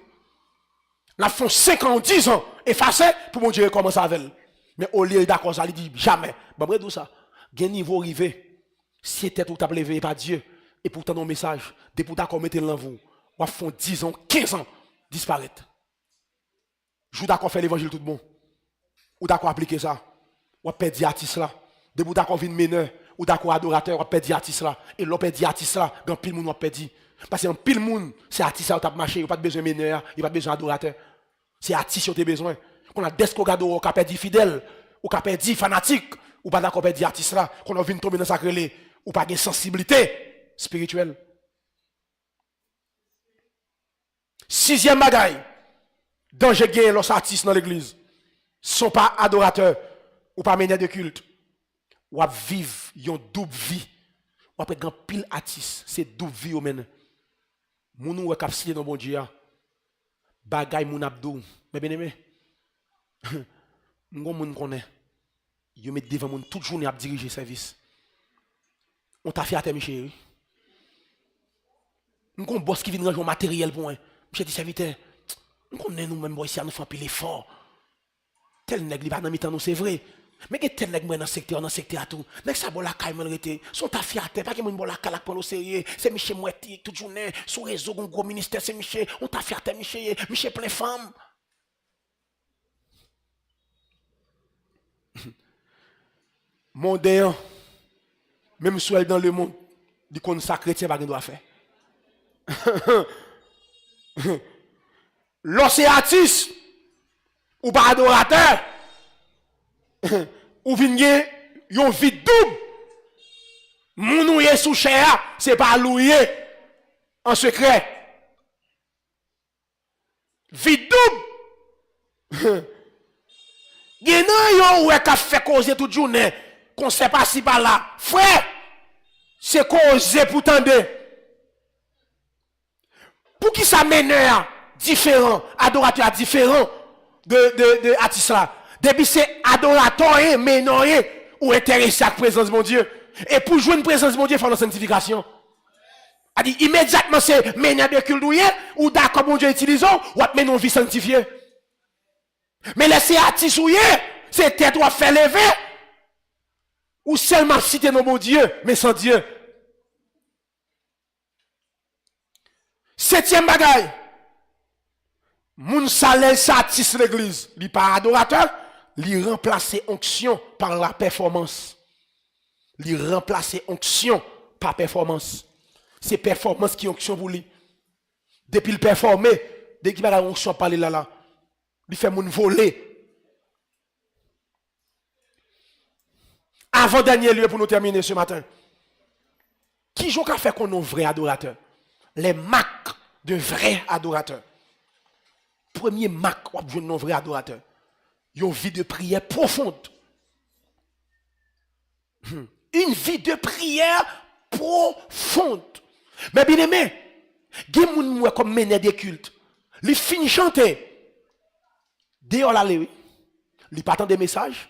La font 5 ans, 10 ans, effacer pour mon Dieu recommencer avec elle. Mais au lieu d'accord, ça, il dit jamais. Bon, bref, tout ça. Il y a un niveau arrivé. Si tête ou t'as levé par Dieu, et pourtant nos messages, des pour d'accord mettez le vous, ou font 10 ans, 15 ans, disparaître. Je d'accord faire l'évangile tout bon. Ou d'accord appliquer ça. Ou perdre artiste là. Des pour d'accord vin meneur, ou d'accord adorateur, ou perdre artiste là. Et l'on perdre artiste là, dans pile monde ou perdre. Parce que en pile monde, c'est artiste là où t'as marché, il pas besoin de meneur, il pas besoin d'adorateur. C'est artiste qui a besoin. Qu'on a des gado ou qu'a perdu fidèle, ou qu'a perdu fanatique, ou pas d'accord perdre artiste là, qu'on a vu tomber dans sacré, ou pas de sensibilité spirituelle. 6e bagaille, danger gain los artistes dans l'église, sont pas adorateurs, ou pas meneurs de culte, ou à vivre une double vie, ou après grand pile artiste, c'est double vie ou men. Moun ou k'ap siye dans bon Dieu, bagaille moun abdou, mais bien aimé. Moun connaît. Yo met devant moun toute journée à diriger service. On t'a fait à terre, chéri. Nous avons un boss qui vient ranger matériel pour moi. Monsieur dit serviteur, nous connaissons nous-mêmes ici à nous faire pile fort. Tel nègre, il va dans mi-temps, nous c'est vrai. Mais que tel nègre, dans le secteur à tout. Nègre, ça, bon, la caille, man, rete. Son ta fait à terre, pas que mon bon la caille, prendre au sérieux. C'est Michel Mouetti, toute journée, sur réseau, un gros ministère, c'est Michel. On t'a fait à terre, Michel plein femme. Mondéen, même si elle dans le monde, dit qu'on ça chrétien pas doit faire. Lorsque artiste ou pas adorateur ou vient yon vide double. Moun ouye sous cher, c'est pas loué en secret. Vide double. Genan yon oué ka fait causer toute journée. Qu'on sait pas si par là. Frère, c'est causer pour tendre. Pour qui ça meneur différent, adorateur différent de artiste là. Depuis c'est adorateur, mais non, ou intéressé à la présence de mon Dieu. Et pour jouer une présence de mon Dieu, il faut la sanctification. A dit immédiatement c'est mener de culte ou d'accord mon Dieu utilisons ou à mener une vie sanctifiée. Mais laisser attisouiller, c'est tête ou faire lever ou seulement citer nos mon Dieu, mais sans Dieu. Septième bagaille. Moun salé satis l'église. Il pas adorateur, il remplace onction par la performance. Il remplace onction par performance. C'est performance qui onction pour lui. Depuis le performer, dès qu'il va onction parler là, il fait moun voler. Avant dernier lieu pour nous terminer ce matin. Qui joue qu'à faire qu'on est un vrai adorateur? Les marques de vrais adorateurs. Premier marque, on a un vrai adorateur. Une vie de prière profonde. Une vie de prière profonde. Mais bien aimé, il y a des gens comme mener des cultes. Ils finissent chanter. Dehors là, oui. Ils partent des messages.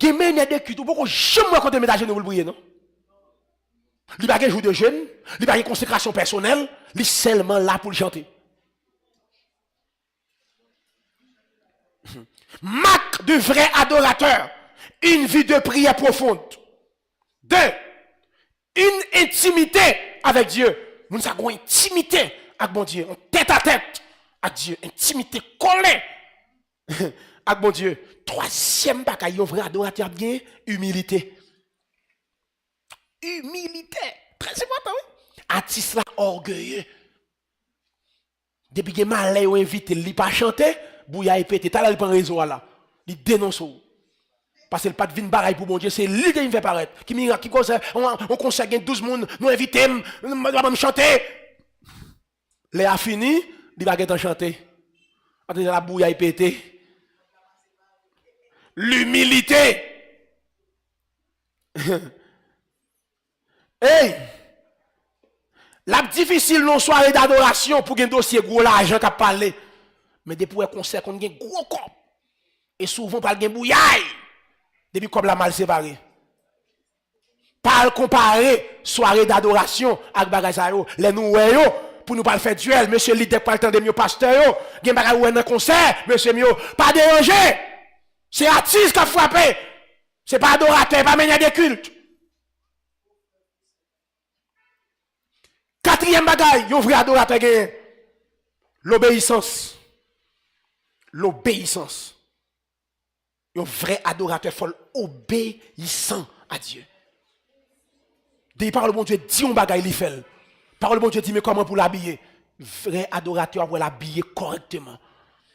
Il y a des cultes. Pourquoi jamais quand des messages ne vous le prier, non? Il n'y a pas de jour de jeûne, il n'y a pas de consécration personnelle, il est seulement là pour le chanter. Marque de vrai adorateur, une vie de prière profonde. 2. Une intimité avec Dieu. Nous avons une intimité avec mon Dieu, tête à tête avec Dieu, intimité collée avec mon Dieu. 3e bagaille, un vrai adorateur bien, humilité. Humilité. Très important, oui. Artiste là, orgueilleux. Depuis que malais ou invité, il pas chanter, bouya et pété. T'as là, il prend réseau là. Il dénonce. Parce que le pas de vin baraille pour mon Dieu, c'est lui qui me fait paraître. Qui miracle, qui cause, on conseille 12 personnes, nous invitons, nous allons chanter. Les a fini, il va être chanter. Attendez, la bouya et pété. L'humilité. Hey! La difficile non soirée d'adoration pour un dossier gros l'argent qu'a parlé. Mais depuis un concert qu'on a un gros corps. Et souvent pas un bouillaille. Depuis comme la mal séparé. Pas comparer soirée d'adoration avec bagage les nous pour nous pas faire duel, monsieur leader pas le temps de mieux pasteur gen bagage ou un concert, monsieur mieux pas déranger. C'est artiste qui a frappé. C'est pas adorateur, pas mener des cultes. 4e bagaille, yon vrai adorateur gagne. L'obéissance. L'obéissance. Yon vrai adorateur faut obéissant à Dieu. Des paroles bon Dieu dit un bagaille li fait. Parole bon Dieu dit mais comment pour l'habiller? Vrai adorateur pour l'habiller correctement.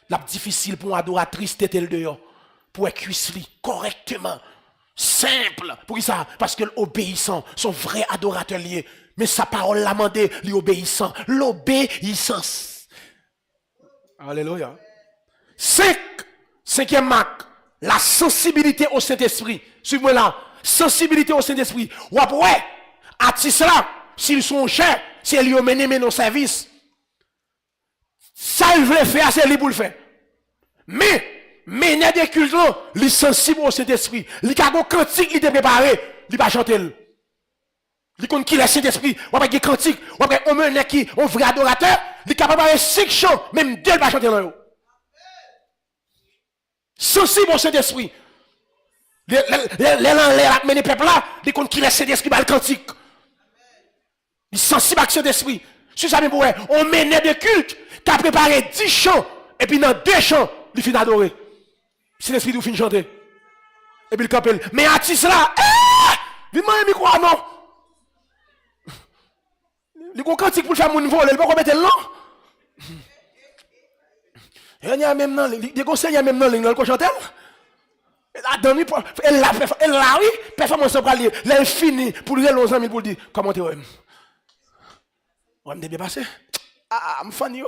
La difficile pour une adoratrice tête le dehors pour cuisse correctement. Simple. Pour ça parce que l'obéissant, son vrai adorateur lié. Mais sa parole l'a demandé, l'obéissant. L'obéissance. Alléluia. 5e marque. La sensibilité au Saint-Esprit. Suivez-moi là. Sensibilité au Saint-Esprit. Ou après, artistes là, s'ils sont chers, si ils ont mené nos services, ça ils veulent faire, c'est lui pour le faire. Mais, mener des cultes, ils sont sensibles au Saint-Esprit. Ils ont un cantique, ils ont préparé, ils ne pas chanter. Li kon qui le Saint-Esprit, ou après des cantiques, ou après on mène qui on vrai adorateur, li capable de 5 chants, même 2 pas chanter dans yo. Sensible au Saint-Esprit. Les mener peuple là, li kon qui le Saint-Esprit ba le cantique. Il sensible à Saint-Esprit. Si ça pour on mène de culte, qui a préparé 10 chants et puis dans 2 chants, il finit adorer. Saint-Esprit nous finit chanter. Et puis il capelle. Mais artiste là, dis-moi un micro non. Les cantiques pour faire mon vol, il ne peut pas mettre là. Il y a même des conseils, il y a même dans le chantel. Elle l'a, oui, performance pour aller. Elle fini pour lui, les amis, pour dire, comment tu es? On me bien passé. Ah, je suis fan.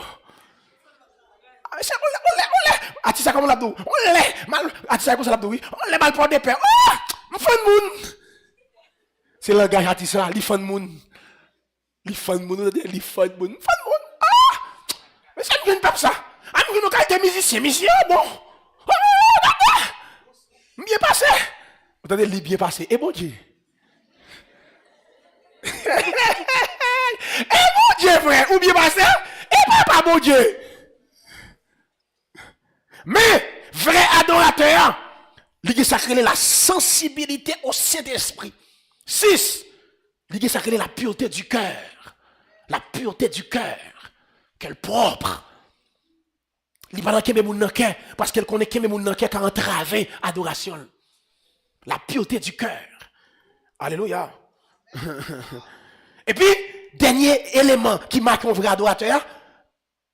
Ah, tu sais comment l'abdou? On l'est. Ah, tu sais comment l'abdou? On l'est mal pour des pères. Ah, je suis fan. C'est le langage artiste là, il fan moun. Il fan moun, il fan moun. Ah! Mais ça ne vient pas ça. Ah, nous avons été musiciens, bon. Bien passé. Vous entendez, il bien passé. Et bon Dieu. Et bon Dieu, frère. Ou bien passé. Et pas bon Dieu. Mais, vrai adorateur, il sacré la sensibilité au Saint-Esprit. 6. Il sacré la pureté du cœur. La pureté du cœur. Quel propre. Il va dans moun nan cœur parce qu'elle connaît que moun nan cœur qui a entravé adoration. La pureté du cœur. Alléluia. Et puis, dernier élément qui marque un vrai adorateur,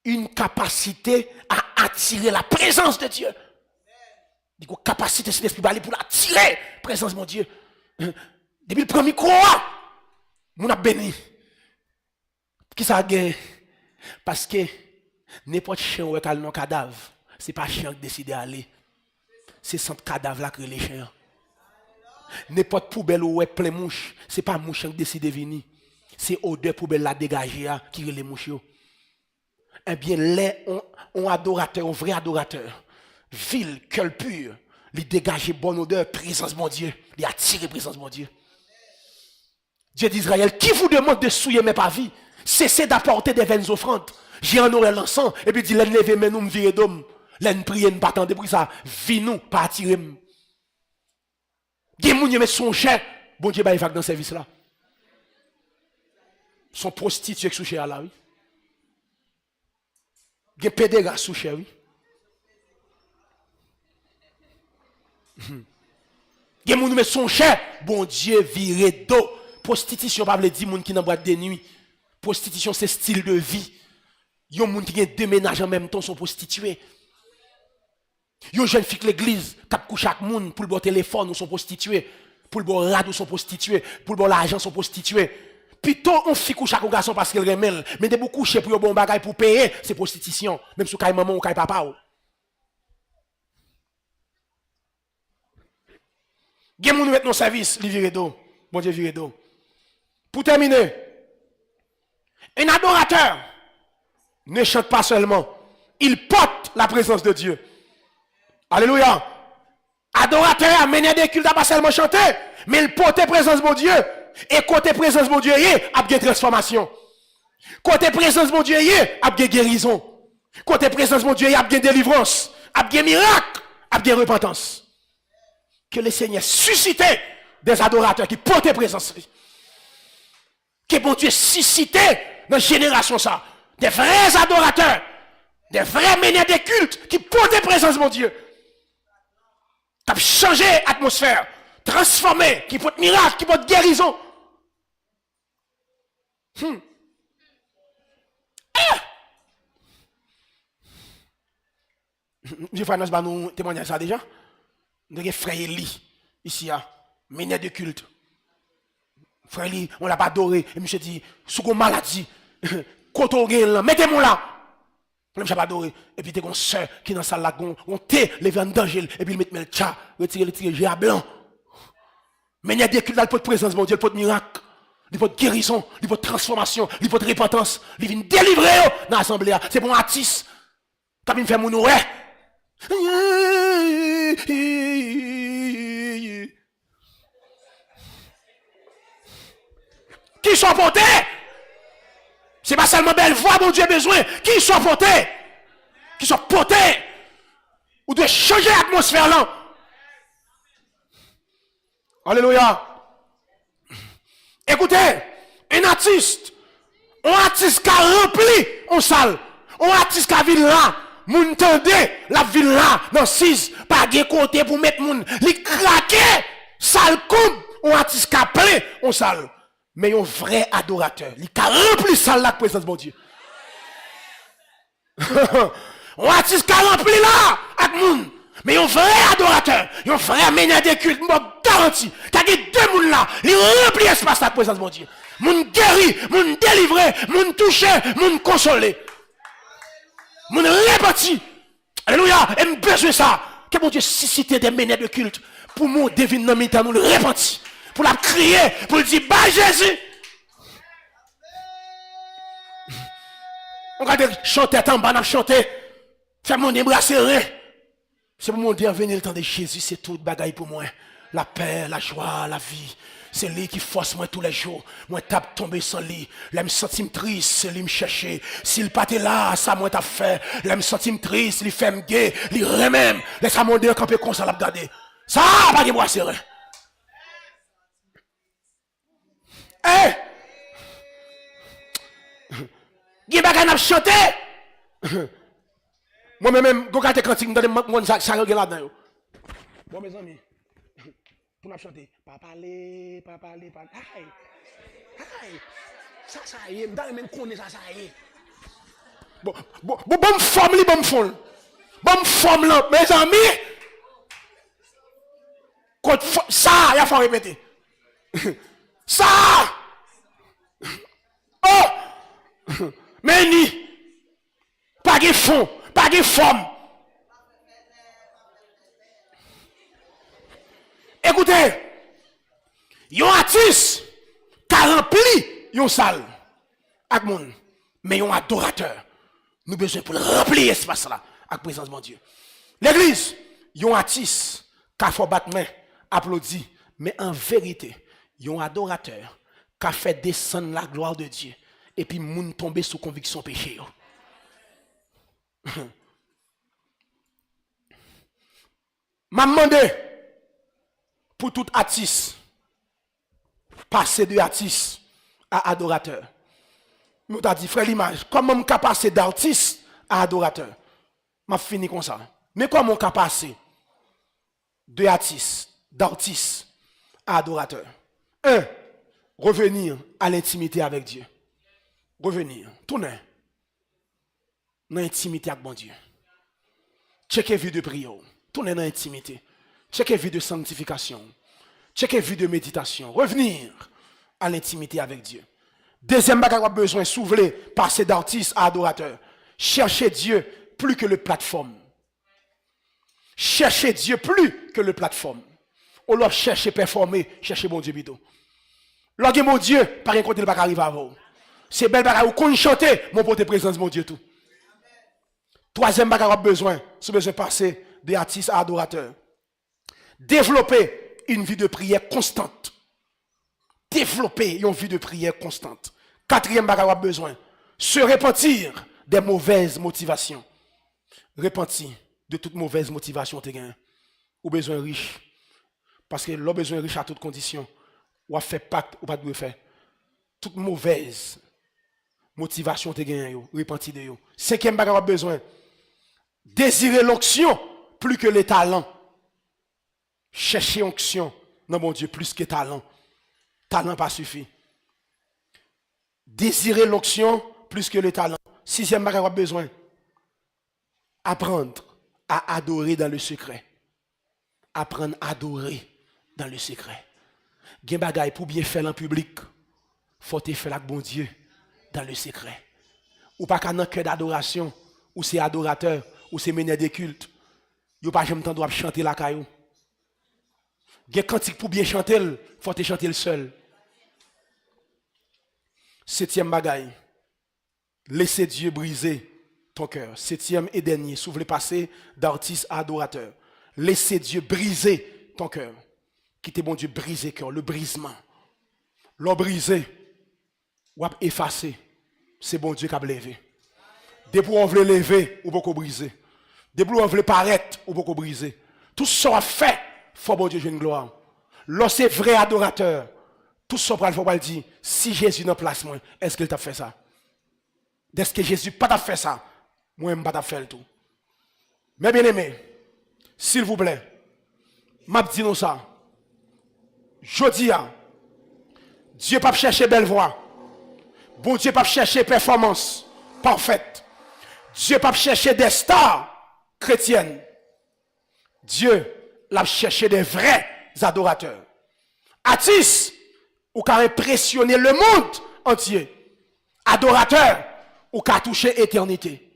une capacité à attirer la présence de Dieu. Il y a une capacité de l'esprit pour attirer la présence de mon Dieu. Depuis le premier croix, on a béni. Qui ça a gagné? Parce que n'importe chien ou un cadavre, ce n'est pas chien qui décide d'aller. C'est ce cadavre là qui est les chiens. N'importe poubelle ou plein mouche, ce n'est pas mouche qui décide de venir. C'est odeur poubelle là dégagée qui est les mouches. Eh bien, on adorateur, un vrai adorateur, vil, cœur pur, il dégage bonne odeur, présence de mon Dieu, il attire présence de mon Dieu. Dieu d'Israël, qui vous demande de souiller mes pavis, cessez d'apporter des vaines offrandes. J'ai en aurait l'encens, et puis dit, l'en lever, mais nous me virer d'homme, l'en prier, ne pas attendre pour ça, vie nous, pas attirer. Des moun met son cher, bon Dieu, il va dans ce service là. Son prostitué sous cher là, oui. Des pédéras sous cher, oui. Des moun met son cher, bon Dieu, viré d'eau. Prostitution, pas veut dire moun qui dans boîte de nuit. Prostitution, c'est style de vie. Yon moun qui a deux ménages en même temps sont prostitués. Yon jeune fille l'église, tap couche chaque moun pour le bon téléphone ou sont prostitués, pour le bon radio sont prostitués, pour le bon l'argent sont prostitués. Plutôt on fille couche chaque garçon parce qu'elle remèle, mais de beaucoup coucher pour le bon bagage pour payer, c'est prostitution, même si kay maman ou kay papa ou. Gen moun met non service, li vire d'eau. Bon Dieu vire d'eau. Pour terminer, un adorateur ne chante pas seulement, il porte la présence de Dieu. Alléluia. Adorateur, mener des cultes, pas seulement chanter, mais il porte la présence de mon Dieu. Et côté présence de mon Dieu, il y a une transformation. Côté présence de mon Dieu, il y a une guérison. Côté présence de mon Dieu, il y a une délivrance. Il y a un miracle, il y a une repentance. Que le Seigneur suscite des adorateurs qui portent la présence. Que bon Dieu suscite dans la génération ça. Des vrais adorateurs, des vrais meneurs de culte qui portent la présence de mon Dieu. Qui a changé l'atmosphère, transformé, qui porte miracle, qui porte guérison. Je vais nous témoigner ça déjà. Nous avons frère Eli, ici, meneur de culte. Frère Eli, on l'a pas adoré. Et monsieur dit, sous une maladie, quand on gagne, mettez-moi là. Je ne l'ai pas adoré. Et puis, tu as une soeur qui est dans la salle là, on thé, levé en danger, et puis il met le tcha, retire, j'ai à blanc. Mais il y a des cultes dans le pot de présence, mon Dieu, le pot de miracle, le pot de guérison, le pot de transformation, le pot de repentance, il vient délivrer dans l'assemblée. C'est bon artiste. Quand il fait mon oué. Qui sont portés? C'est pas seulement belle voix, mon Dieu, besoin. Qui sont portés? Qui sont portés? Ou de changer l'atmosphère là. Alléluia. Écoutez, un artiste qui a rempli une salle, un artiste qui a ville là, moun tende la ville là, dans 6, pas de côté pour mettre moun, li craquer, salle comme, un artiste qui a plein une salle. Mais un vrai adorateur, il a rempli salle là, présence de mon Dieu. Un artiste qui a rempli là, avec moun. Mais un vrai adorateur, un vrai meneur de culte, je garantis, qui a deux moun là, il remplit l'espace la présence de mon Dieu. Moun guéri, moun délivré, moun touché, moun consolé. Moun réparti. Alléluia, et me besoin ça. Que mon Dieu suscite des meneurs de culte pour mon divine dans le nous le réparti. Pour la crier, pour le dire, bah Jésus. On va chanter en bas, on chanter, faire mon bras serré. C'est pour mon dire, venez le temps de Jésus, c'est tout bagaille pour moi. La paix, la joie, la vie. C'est lui qui force moi tous les jours. Moi, tape tomber sans lui. Là, me sentir triste, c'est lui me chercher. S'il pas là, ça moi t'a fait. Là, me sentir triste, il fait me gay, il remème. Laisse-moi mon Dieu camper comme ça, l'a regarder. Ça, pas de moi, c'est vrai. Eh! Qui bagaille n'a chanté? Moi-même, quand je cantique, je me ça là-dedans. Bon, mes amis, pour nous chanter, pas parler. Aïe, aïe, ça y est, je même connaître ça y est. Bon, bonne forme là, mes amis. Ça, il faut répéter. Ça! Oh! Mais ni, pas de fond, pas de forme. Écoutez, yon artiste qui a rempli yon salle avec moun, mais yon adorateur. Nous besoin pour remplir l'espace là avec présence de mon Dieu. L'église, yon artiste qui a fait battre main, applaudi, mais en vérité, yon adorateur qui a fait descendre la gloire de Dieu et puis moun tomber sous conviction péché. M'a demandé pour tout artiste passer de artiste à adorateur. Nous t'a dit frère l'image, comment on peut passer d'artiste à adorateur? M'a fini comme ça. Mais comment on peut passer de artiste, d'artiste à adorateur? Un, revenir à l'intimité avec Dieu. Revenir, tourner dans l'intimité avec bon Dieu. Checker vie de prière, tourner dans l'intimité. Checker vie de sanctification. Checker vie de méditation. Revenir à l'intimité avec Dieu. Deuxième bagage, on a besoin de s'ouvrir, passer d'artiste à adorateur. Chercher Dieu plus que le plateforme. Chercher Dieu plus que le plateforme. On doit chercher performer, chercher bon Dieu plutôt. Lorsque mon Dieu, par un côté, il ne va pas arriver à vous. C'est belle bagage où qu'on chante, mon pote présence mon Dieu tout. Troisième bagage, on a besoin, c'est besoin de passer d'artiste à adorateur. Développer une vie de prière constante. Développer une vie de prière constante. Quatrième bagage, on a besoin, se repentir des mauvaises motivations. Repentir de toute mauvaise motivation, tu as ou besoin riche. Parce que l'on besoin riche à toutes conditions. Ou a fait pacte ou pas de faire. Toute mauvaise motivation, tu as repentir de yo. Cinquième bagage, on a besoin, désirer l'onction plus que les talents. Chercher onction, non mon Dieu, plus que talent. Talent pas suffit. Désirer l'onction plus que le talent. Sixième bagage, on a besoin, apprendre à adorer dans le secret. Apprendre à adorer dans le secret. Gen bagay pour bien faire en public, faut te faire avec bon Dieu dans le secret. Ou pas qu'un cœur d'adoration, ou c'est adorateur, ou c'est meneur de culte. Yo pas jamais temps doit chanter la caillou. Gen cantique pour bien chanter, faut te chanter le seul. Septième bagaille, laissez Dieu briser ton cœur. Septième et dernier, s'ouvre passer d'artiste à adorateur. Laissez Dieu briser ton cœur. Quittez bon Dieu briser cœur, le brisement. L'on brisé, ou effacé, c'est bon Dieu qui a levé. Depuis on veut lever, ou beaucoup briser. Depuis on veut paraître, ou beaucoup briser. Tout ça fait, faut bon Dieu jouer une gloire. Lorsque c'est vrai adorateur, tout ça faut pas dire, si Jésus n'a place moi, est-ce qu'il t'a fait ça? Est-ce que Jésus pas t'a fait ça? Moi, je ne pas t'a fait le tout. Mais bien aimé, s'il vous plaît, m'a dit nous ça. Je dis, Dieu pas chercher belle voix. Bon Dieu pas chercher performance parfaite. Dieu pas chercher des stars chrétiennes. Dieu l'a cherché des vrais adorateurs. Artistes, ou qui impressionné le monde entier. Adorateurs, ou qui touché éternité.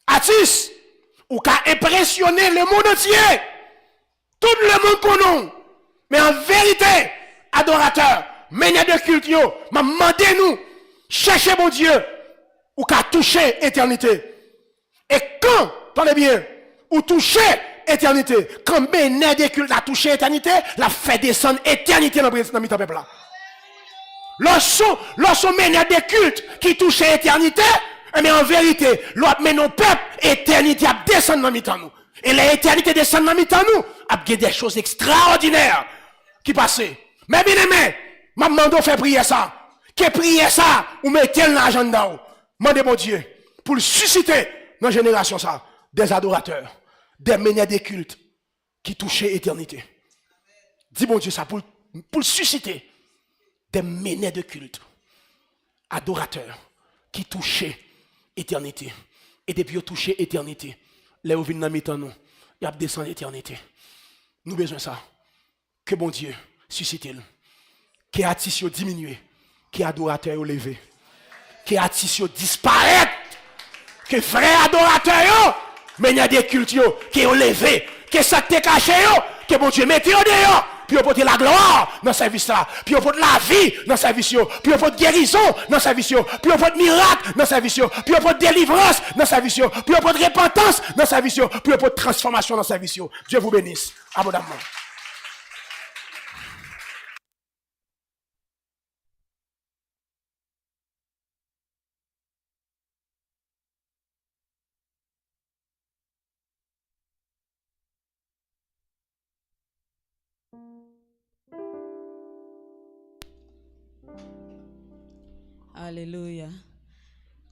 Artistes, ou qui impressionné le monde entier. Tout le monde connaît. Mais en vérité, adorateur, meneur de culte, demandez-nous, cherchez mon Dieu, ou qui touché éternité. Et quand, attendez bien, ou toucher éternité. Quand béné des cultes a touché éternité, la fait descendre éternité dans le peuple là. Lorsqu'on mène des cultes qui touchent l'éternité, mais en vérité, l'autre mène nos peuples, éternité a descendre dans le nous. Et l'éternité descend dans le nous, a des choses extraordinaires qui passent. Mais bien aimé, ma demande fait prier ça. Que prier ça, ou mettez l'agenda. Mandez mon Dieu, pour susciter dans la génération ça, des adorateurs, des meneurs des cultes qui touchent l'éternité. Dis mon Dieu ça, pour susciter des meneurs de culte, adorateurs, qui touchaient l'éternité. Et depuis qu'ils touché l'éternité, les viennent dans le nous, ils descendent l'éternité. Nous avons besoin de ça. Que bon Dieu suscite-le. Que artistes diminue, que adorateurs levé, que artistes disparaissent, que frères adorateurs, mais il y a des cultes qui ont levé, que ça te caché, que bon Dieu mette dehors. Puis on porte la gloire dans le service là. Puis on porte la vie dans le service. Puis on porte guérison dans le service. Puis on porte miracle dans le service. Puis on porte délivrance dans le service. Puis on porte repentance dans le service. Puis on porte transformation dans le service. Dieu vous bénisse abondamment. Alléluia.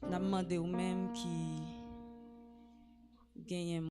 N'a demandé ou même qui gagne